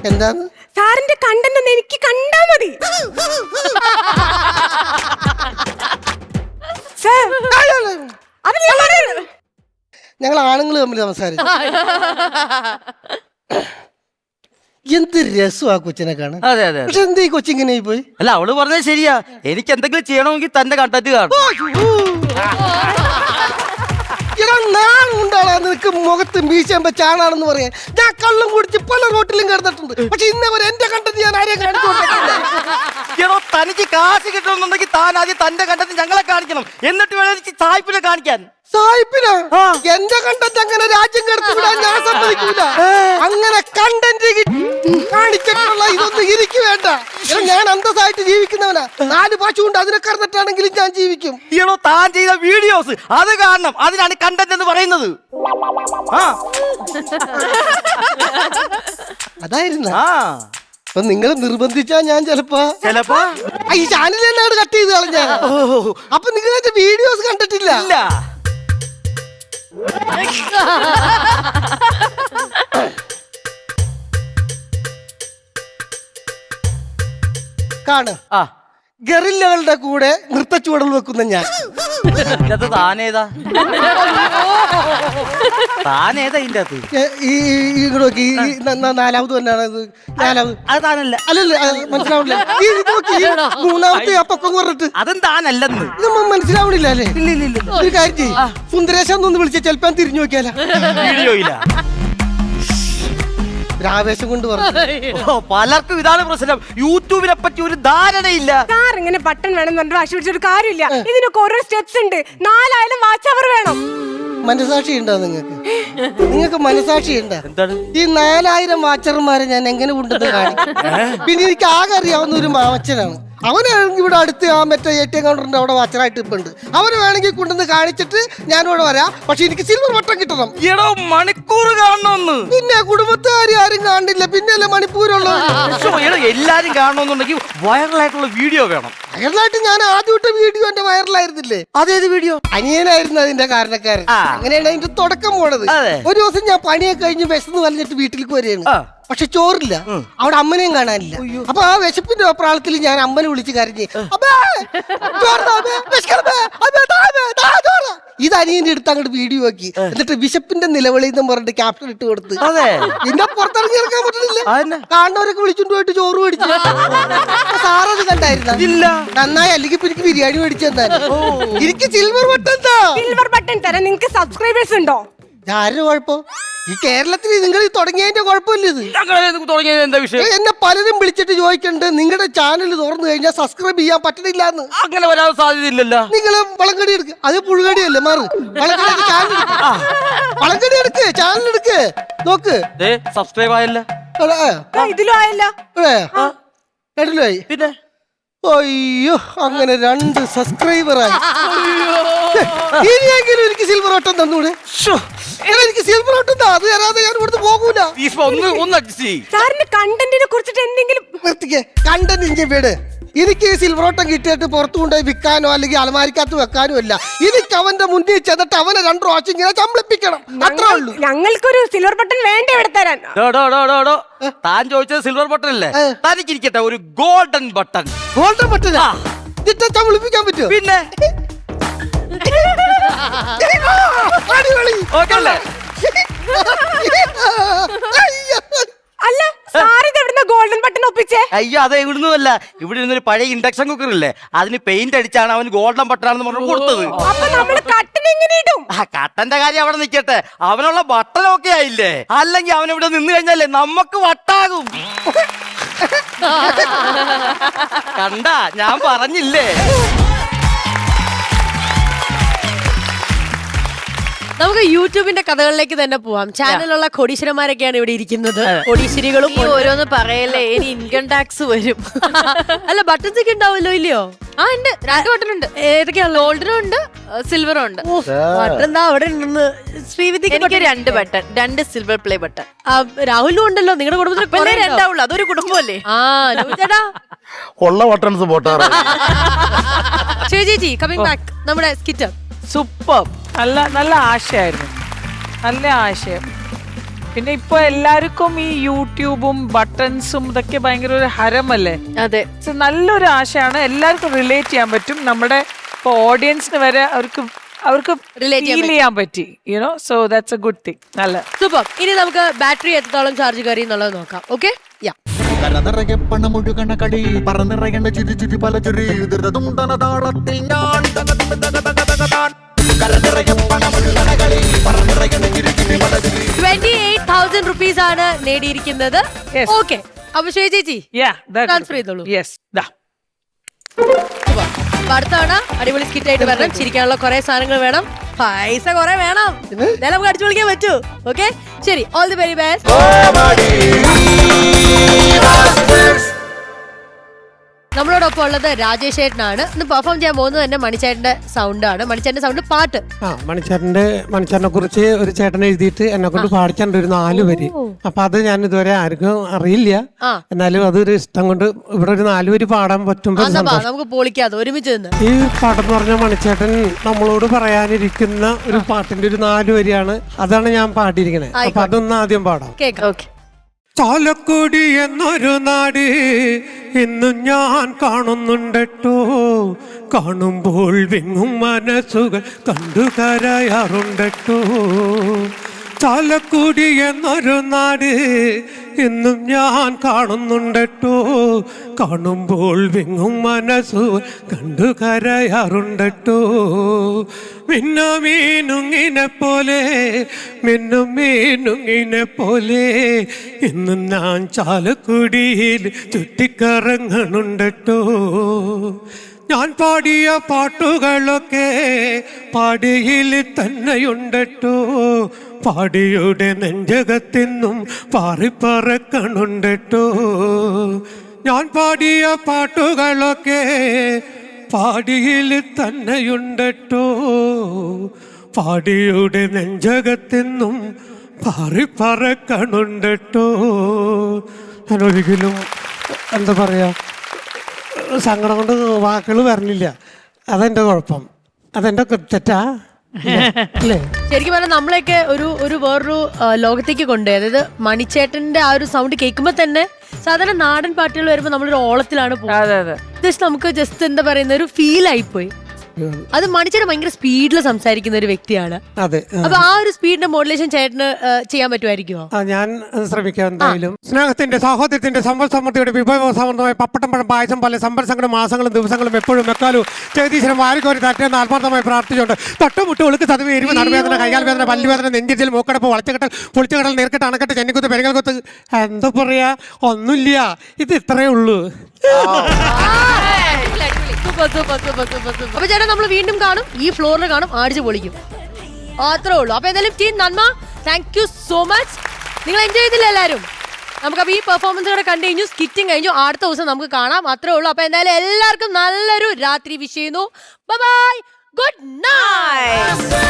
എന്താണ് സാറിന്റെ കണ്ടന്റ് ഒന്ന് എനിക്ക് കണ്ടാ മതി. സാർ, അത് ഞാൻ പറയുന്നത്. ഞങ്ങൾ ആണുങ്ങൾ തമ്മിൽ സംസാരിച്ചു. എന്ത് രസമാ കൊച്ചിനെ കാണാൻ. അതെ അതെ പക്ഷെ എന്താ ഈ കൊച്ചിങ്ങനെ പോയി? അല്ല അവള് പറഞ്ഞത് ശരിയാ. എനിക്ക് എന്തെങ്കിലും ചെയ്യണമെങ്കിൽ തന്റെ കണ്ടന്റ് കാണും. നാണുണ്ടാളാ നിനക്ക് മുഖത്ത് മീശമ്പ ചാണാണെന്ന് പറയാൻ. ഞാൻ കള്ളും കുടിച്ച് പല റോട്ടിലും കിടന്നിട്ടുണ്ട്. പക്ഷെ ഇന്നവരെ എന്റെ കണ്ടന്റ് ഞാൻ ആരെയും കാണിച്ചു കൊടുത്തിട്ടില്ല. തനിക്ക് കാശ് കിട്ടണമെന്നുണ്ടെങ്കിൽ താൻ ആദ്യം തന്റെ കണ്ടന്റ് ഞങ്ങളെ കാണിക്കണം. എന്നിട്ട് വേണം എനിക്ക് സായിപ്പിനെ കാണിക്കാൻ. സായിപ്പിനാ? എന്റെ കണ്ടന്റ് അങ്ങനെ രാജ്യം കടത്തിവിടാൻ ഞാൻ സമ്മതിക്കൂല. അങ്ങനെ കണ്ടന്റ് കാണിച്ചിട്ടുള്ള ഇതൊന്നും എനിക്ക് വേണ്ട. ഞാൻ അന്തസ്സായിട്ട് ജീവിക്കുന്നവനാ. 4 ഭാഷ കൊണ്ട് അതിനെ കറന്നിട്ടാണെങ്കിലും ഞാൻ ജീവിക്കും. താൻ ചെയ്ത വീഡിയോസ് അത് കാണണം. അതിനാണ് കണ്ടന്റ് എന്ന് പറയുന്നത്. അതായിരുന്നു. അപ്പൊ നിങ്ങൾ നിർബന്ധിച്ചാ ഞാൻ ചിലപ്പോ ഈ ചാനൽ തന്നെയാണ് കട്ട് ചെയ്ത് കളഞ്ഞ. അപ്പൊ നിങ്ങൾ എന്റെ വീഡിയോസ് കണ്ടിട്ടില്ല? കാണ്, ഗറില്ലകളുടെ കൂടെ നൃത്തച്ചുവടൽ വെക്കുന്ന ഞാൻ. താനേതാ ഇതിന്റെ അകത്ത്? നോക്കി, നാലാമത് തന്നെയാണ്. താനല്ല. അല്ലല്ല, മനസ്സിലാവില്ല. മൂന്നാമത്തെ ആ പൊക്കം പറഞ്ഞിട്ട് അതും താനല്ലെന്ന് ഇത് മനസ്സിലാവണില്ല അല്ലേ? ഒരു കാര്യം ചെയ്യ്, സുന്ദരേശാന്നൊന്ന് വിളിച്ച ചിലപ്പോ തിരിഞ്ഞു നോക്കിയാലോ? വീഡിയോയില്ല. ആവേശം കൊണ്ട് പറഞ്ഞു. പലർക്കും ഇതാണ് പ്രശ്നം. യൂട്യൂബിനെ പറ്റി ഒരു ധാരണയില്ല. സാർ ഇങ്ങനെ ബട്ടൺ വേണം എന്ന് വാശി പിടിച്ചൊരു കാര്യമില്ല. ഇതിനൊക്കെ ഓരോ സ്റ്റെപ്സ് ഉണ്ട്. 4000 വാച്ച് അവർ വേണം. മനസാക്ഷി ഉണ്ടോ നിങ്ങൾക്ക് മനസാക്ഷി ഉണ്ടോ? ഈ 4000 വാച്ചർമാരെ ഞാൻ എങ്ങനെ ഉണ്ടെന്ന് കാണിക്കും. പിന്നെ എനിക്ക് ആകെ അറിയാവുന്ന ഒരു മാവച്ചനാണ്. അവനാണെങ്കിൽ ഇവിടെ അടുത്ത് ആ മറ്റേ ATM കൗണ്ടറിന്റെ അവിടെ വാച്ചറായിട്ട് ഇപ്പൊ ഉണ്ട്. അവന് വേണമെങ്കിൽ കൊണ്ടുവന്ന് കാണിച്ചിട്ട് ഞാനിവിടെ വരാം. പക്ഷെ എനിക്ക് സിൽവർ ബട്ടൺ കിട്ടണം. മണിക്കൂർ കാണണമെന്ന്. പിന്നെ കുടുംബത്തുകാരും ആരും കാണില്ല. പിന്നെയല്ലേ മണിപ്പൂരുള്ളത്. എല്ലാരും കാണണമെന്നുണ്ടെങ്കിൽ വൈറലായിട്ടുള്ള വീഡിയോ വേണം. വൈറലായിട്ട് ഞാൻ ആദ്യമായിട്ട് വീഡിയോ എന്റെ വൈറലായിരുന്നില്ലേ? അതേത് വീഡിയോ? അനിയനായിരുന്നു അതിന്റെ കാരണക്കാരൻ. അങ്ങനെയാണ് അതിന്റെ തുടക്കം പോണത്. ഒരു ദിവസം ഞാൻ പണിയൊക്കെ കഴിഞ്ഞ് വിശന്ന് വന്നിട്ട് വീട്ടിലേക്ക് വരികയാണ്. പക്ഷെ ചോറില്ല, അവിടെ അമ്മനെയും കാണാനില്ല. അപ്പൊ ആ വിശപ്പിന്റെ പ്രാളത്തിൽ ഞാൻ അമ്മനെ വിളിച്ച് കരഞ്ഞ്, ഇത് അനിയന്റെ അടുത്ത് അങ്ങോട്ട് വീഡിയോ ആക്കി. എന്നിട്ട് വിശപ്പിന്റെ നിലവിളി എന്ന് പറഞ്ഞിട്ട് ക്യാപ്ഷൻ ഇട്ട് കൊടുത്ത്. പിന്നെ പുറത്തിറങ്ങി ഇറക്കാൻ പറ്റുന്നില്ല. കാണുന്നവരൊക്കെ വിളിച്ചോണ്ട് പോയിട്ട് ചോറ് മേടിച്ചു. സാറത് കണ്ടായിരുന്ന? ഇല്ല. നന്നായി, അല്ലെങ്കിൽ ഇപ്പൊ എനിക്ക് ബിരിയാണി മേടിച്ചു തന്നാലും. എനിക്ക് സിൽവർ ബട്ടൺ സിൽവർ ബട്ടൺ തരാൻ നിങ്ങൾക്ക് സബ്സ്ക്രൈബേഴ്സ് ഉണ്ടോ? ആരുടെ കുഴപ്പം? ഈ കേരളത്തിൽ നിങ്ങൾ തുടങ്ങിയതിന്റെ കുഴപ്പമില്ല. തുടങ്ങിയത് എന്താ വിഷയം? എന്നെ പലരും വിളിച്ചിട്ട് ചോദിക്കണ്ട്, നിങ്ങളുടെ ചാനൽ തുറന്നു കഴിഞ്ഞാൽ സബ്സ്ക്രൈബ് ചെയ്യാൻ പറ്റണില്ല എന്ന്. അങ്ങനെ വരാൻ സാധ്യതയില്ലല്ലോ. നിങ്ങൾ വളങ്കടി എടുക്ക്. അത് പുഴുകടിയല്ലേ, മാറ്. വളങ്കടി എടുക്ക്, ചാനൽ എടുക്ക്, നോക്ക്. സബ്സ്ക്രൈബ് ആയല്ല, ഇതിലും ആയല്ല. കേട്ടില്ലായി. പിന്നെ അയ്യോ, അങ്ങനെ 2 സബ്സ്ക്രൈബറായി. ഇനിയെങ്കിലും എനിക്ക് സിൽവർ ഓട്ടം തന്നൂടെ? എനിക്ക് സിൽവർ ഓട്ടം താ, അത് തരാതെ ഞാൻ ഇവിടുന്ന് പോകൂല. സാറിന്റെ കണ്ടന്റിനെ കുറിച്ചിട്ട് എന്തെങ്കിലും കണ്ടന്റ് വീട്. എനിക്ക് ഈ സിൽവർ ഓട്ടം കിട്ടിയിട്ട് പുറത്തു കൊണ്ടുപോയി വിൽക്കാനോ അല്ലെങ്കിൽ അലമാരിക്കകത്ത് വെക്കാനോ അല്ല. എനിക്ക് അവന്റെ മുന്നിൽ ചെന്നിട്ട് അവനെ 2 പ്രാവശ്യം ഇങ്ങനെ ചമ്പളിപ്പിക്കണം. അത്രേ ഉള്ളൂ. ഞങ്ങൾക്കൊരു സിൽവർ ബട്ടൺ വേണ്ട ഇവിടെ തരാൻ. താൻ ചോദിച്ചത് സിൽവർ ബട്ടൺ അല്ലേ? തനിക്കിരിക്കട്ടെ ഒരു ഗോൾഡൻ ബട്ടൺ. ഗോൾഡൻ ബട്ടൺ ചമ്പളിപ്പിക്കാൻ പറ്റുമോ? പിന്നെ അല്ല, സാറിത് എവിടുന്ന ഗോൾഡൻ ബട്ടൺ ഒപ്പിച്ചേ? അയ്യോ, അത് എവിടുന്നല്ല. ഇവിടെ ഇരുന്നൊരു പഴയ ഇൻഡക്ഷൻ കുക്കർ ഇല്ലേ, അതിന് പെയിന്റ് അടിച്ചാണ് അവന് ഗോൾഡൻ ബട്ടൺ ആണെന്ന് പറഞ്ഞു കൊടുത്തത്. അപ്പൊ നമ്മള് കട്ടൻ എങ്ങനെ ഇടും? കട്ടന്റെ കാര്യം അവിടെ നിൽക്കട്ടെ, അവനുള്ള ബട്ടൺ ഒക്കെ ആയില്ലേ. അല്ലെങ്കിൽ അവൻ ഇവിടെ നിന്ന് കഴിഞ്ഞാലേ നമുക്ക് വട്ടാകും. കണ്ട, ഞാൻ പറഞ്ഞില്ലേ. നമുക്ക് യൂട്യൂബിന്റെ കഥകളിലേക്ക് തന്നെ പോവാം. ചാനലുള്ള കോടീശ്വരന്മാരൊക്കെയാണ് ഇവിടെ ഇരിക്കുന്നത്. കോടീശ്വരികളും ഓരോന്ന് പറയല്ലേ, ഇനി ഇൻകം ടാക്സ് വരും. അല്ല, ബട്ടൺസ് ഒക്കെ ഉണ്ടാവല്ലോ, ഇല്ലയോ? ഉണ്ട്, 2 ബട്ടൺ ഉണ്ട്. ഏതൊക്കെയാ? ഗോൾഡനും ഉണ്ട്, സിൽവറും ഉണ്ട്. ബട്ടൺ അവിടെ ഉണ്ടെന്ന് ശ്രീവിദ്യക്ക്. എനിക്ക് 2 ബട്ടൺ, 2 സിൽവർ പ്ലേ ബട്ടൺ. രാഹുലും ഉണ്ടല്ലോ. നിങ്ങളുടെ കുടുംബത്തിൽ 2 അതൊരു കുടുംബമല്ലേ? ചേട്ടാ ഉള്ള ബട്ടൺസ് പോട്ടാറ്. ചേച്ചി കമ്മിങ് ബാക്ക്. നമ്മുടെ സ്കിറ്റ് സൂപ്പർ. നല്ല ആശയമായിരുന്നു. നല്ല ആശയം. പിന്നെ ഇപ്പൊ എല്ലാവർക്കും ഈ യൂട്യൂബും ബട്ടൺസും ഇതൊക്കെ ഭയങ്കര ഒരു ഹരമല്ലേ. അതെ, നല്ലൊരു ആശയാണ്, എല്ലാവർക്കും റിലേറ്റ് ചെയ്യാൻ പറ്റും. നമ്മുടെ ഇപ്പൊ ഓഡിയൻസിന് വരെ അവർക്ക് റിലേറ്റ് ഫീൽ ചെയ്യാൻ പറ്റി, you know. So that's A good thing. നല്ല സൂപ്പർ. ഇനി നമുക്ക് ബാറ്ററി എത്രത്തോളം ചാർജ് കയറി എന്നുള്ളത് നോക്കാം. ഓക്കെ, കര നിറയെ പണമൊഴുകണ കളി പറന്നിറയേണ്ട ചിരി ചിരി പല ചിരി ധൃതതുണ്ടന താളത്തിൽ ഞാൻ കര നിറയെ പണമൊഴുകണ കളി പറന്നിറയേണ്ട ചിരി ചിരി പല ചിരി 28,000 rupees ആണ് നേടിയിരിക്കുന്നത്. ഓക്കെ, അപ്പൊ ശ്വേത ചേച്ചി ട്രാൻസ്ഫർ ചെയ്തോളൂ. അടുത്ത തവണ അടിപൊളി സ്കിറ്റ് ആയിട്ട് വരണം. ചിരിക്കാനുള്ള കുറെ സാധനങ്ങൾ വേണം, പൈസ കുറെ വേണം. എന്തായാലും നമുക്ക് അടിച്ചു വിളിക്കാൻ പറ്റൂ. ഓക്കെ, ശരി. All the very best. നമ്മളോടൊപ്പം ഉള്ളത് രാജേഷ് ചേട്ടനാണ്. ഇന്ന് പെർഫോം ചെയ്യാൻ പോകുന്നത് തന്നെ മണിച്ചേട്ടന്റെ സൗണ്ട് ആണ്. മണിച്ചേട്ടന്റെ സൗണ്ട് പാട്ട്. മണിച്ചേട്ടനെ കുറിച്ച് ഒരു ചേട്ടൻ എഴുതിയിട്ട് എന്നെ കൊണ്ട് പാടിച്ചിട്ടുണ്ട് ഒരു 4 വരി. അപ്പൊ അത് ഞാൻ ഇതുവരെ ആർക്കും അറിയില്ല. എന്നാലും അതൊരു ഇഷ്ടം കൊണ്ട് ഇവിടെ ഒരു 4 വരി പാടാൻ പറ്റുമ്പോ നമുക്ക് പൊളിക്കാതെ ഒരുമിച്ച് നിന്ന്. ഈ പാട്ടെന്ന് പറഞ്ഞ മണിച്ചേട്ടൻ നമ്മളോട് പറയാനിരിക്കുന്ന ഒരു പാട്ടിന്റെ ഒരു 4 വരിയാണ്. അതാണ് ഞാൻ പാടിയിരിക്കണേ. അപ്പൊ അതൊന്ന് ആദ്യം പാടാം. ഓക്കെ. ചാലക്കുടി എന്നൊരു നാട് ഇന്നും ഞാൻ കാണുന്നുണ്ടോ, കാണുമ്പോൾ വിങ്ങും മനസ്സുകൾ കണ്ടു കരയാറുണ്ടോ. ചാലക്കുടി എന്നൊരു നാട് ഇന്നും ഞാൻ കാണുന്നുണ്ടോ, കാണുമ്പോൾ വിങ്ങും മനസ്സുകൾ കണ്ടു കരയാറുണ്ടോ. മിന്നുമീനുങ്ങിനെ പോലെ മിന്നും മീനുങ്ങിനെ പോലെ ഇന്നും ഞാൻ ചാലക്കുടിയിൽ ചുറ്റിക്കറങ്ങണുണ്ടോ. ഞാൻ പാടിയ പാട്ടുകളൊക്കെ പാടിയിൽ തന്നെയുണ്ടോ, പാടിയുടെ നെഞ്ചകത്തിന്നും പാറിപ്പറക്കണുണ്ടോ. ഞാൻ പാടിയ പാട്ടുകളൊക്കെ പാടിയിൽ തന്നെയുണ്ടോ, പാടിയുടെ നെഞ്ചകത്തിന്നും പാറിപ്പറക്കണുണ്ടോ. ഞാൻ ഒരിക്കലും എന്താ പറയാ സങ്കടം കൊണ്ട് വാക്കുകൾ വരണില്ല. അതെന്റെ കുഴപ്പം, അതെന്റെ തെറ്റാ അല്ലേ? ശരിക്കും പറഞ്ഞാൽ നമ്മളെയൊക്കെ ഒരു വേറൊരു ലോകത്തേക്ക് കൊണ്ടുപോയി. അതായത് മണിച്ചേട്ടന്റെ ആ ഒരു സൗണ്ട് കേൾക്കുമ്പോ തന്നെ സാധാരണ നാടൻ പാട്ടുകൾ വരുമ്പോ നമ്മളൊരു ഓളത്തിലാണ് പോകുന്നത്. ജസ്റ്റ് നമുക്ക് ജസ്റ്റ് എന്താ പറയുന്ന ഒരു ഫീൽ ആയിപ്പോയി. അത് മണിച്ചേട്ടൻ ഭയങ്കര സ്പീഡിൽ സംസാരിക്കുന്ന ഒരു വ്യക്തിയാണ്. അതെ. അപ്പൊ ആ ഒരു സ്പീഡിന്റെ മോഡുലേഷൻ ചേട്ടന് ചെയ്യാൻ പറ്റുമായിരിക്കുമോ? ഞാൻ ശ്രമിക്കാം എന്തായാലും. സ്നേഹത്തിന്റെ സാഹോദര്യത്തിന്റെ സമ്പൽ സമൃദ്ധിയുടെ വിഭവ സമൃദ്ധമായ പപ്പട്ടം പഴം പായസം പോലെ സമ്പർസങ്ങളും മാസങ്ങളും ദിവസങ്ങളും എപ്പോഴും എക്കാലും ചേതീശ്വരം വാരിക്കോരി തറ്റെന്ന് ആത്മാർത്ഥമായി പ്രാർത്ഥിച്ചുകൊണ്ട് തൊട്ടുമുട്ട് ഒളുക്ക് ചതവ് എരിവ് നടുവേദന കയ്യാൽ വേദന പല്ലുവേദന നെഞ്ചിൽ മൂക്കടപ്പ് വളച്ചുകെട്ടൽ പൊളിച്ചുകെട്ടൽ നീർക്കെട്ട് അണക്കെട്ട് ചെന്നിക്കുത്ത് പെരുങ്ങൽക്കുത്ത് എന്താ പറയാ ഒന്നുമില്ല. ഇത് ഇത്രയേ ഉള്ളൂ. അപ്പൊ ചേട്ടാ നമ്മൾ വീണ്ടും കാണും, ഈ ഫ്ലോറിൽ കാണും, ആടിച്ച് പൊളിക്കും. അത്രേ ഉള്ളൂ. അപ്പൊ എന്തായാലും ടീം നന്മ, താങ്ക് യു സോ മച്ച്. നിങ്ങൾ എൻജോയ് ചെയ്തില്ല എല്ലാവരും? നമുക്കപ്പോൾ ഈ പെർഫോമൻസ് കൂടെ കണ്ടു കഴിഞ്ഞു, സ്കിറ്റിംഗ് കഴിഞ്ഞു. അടുത്ത ദിവസം നമുക്ക് കാണാം. അത്രേ ഉള്ളൂ. അപ്പൊ എന്തായാലും എല്ലാവർക്കും നല്ലൊരു രാത്രി വിഷ് ചെയ്യുന്നു. Bye, good night.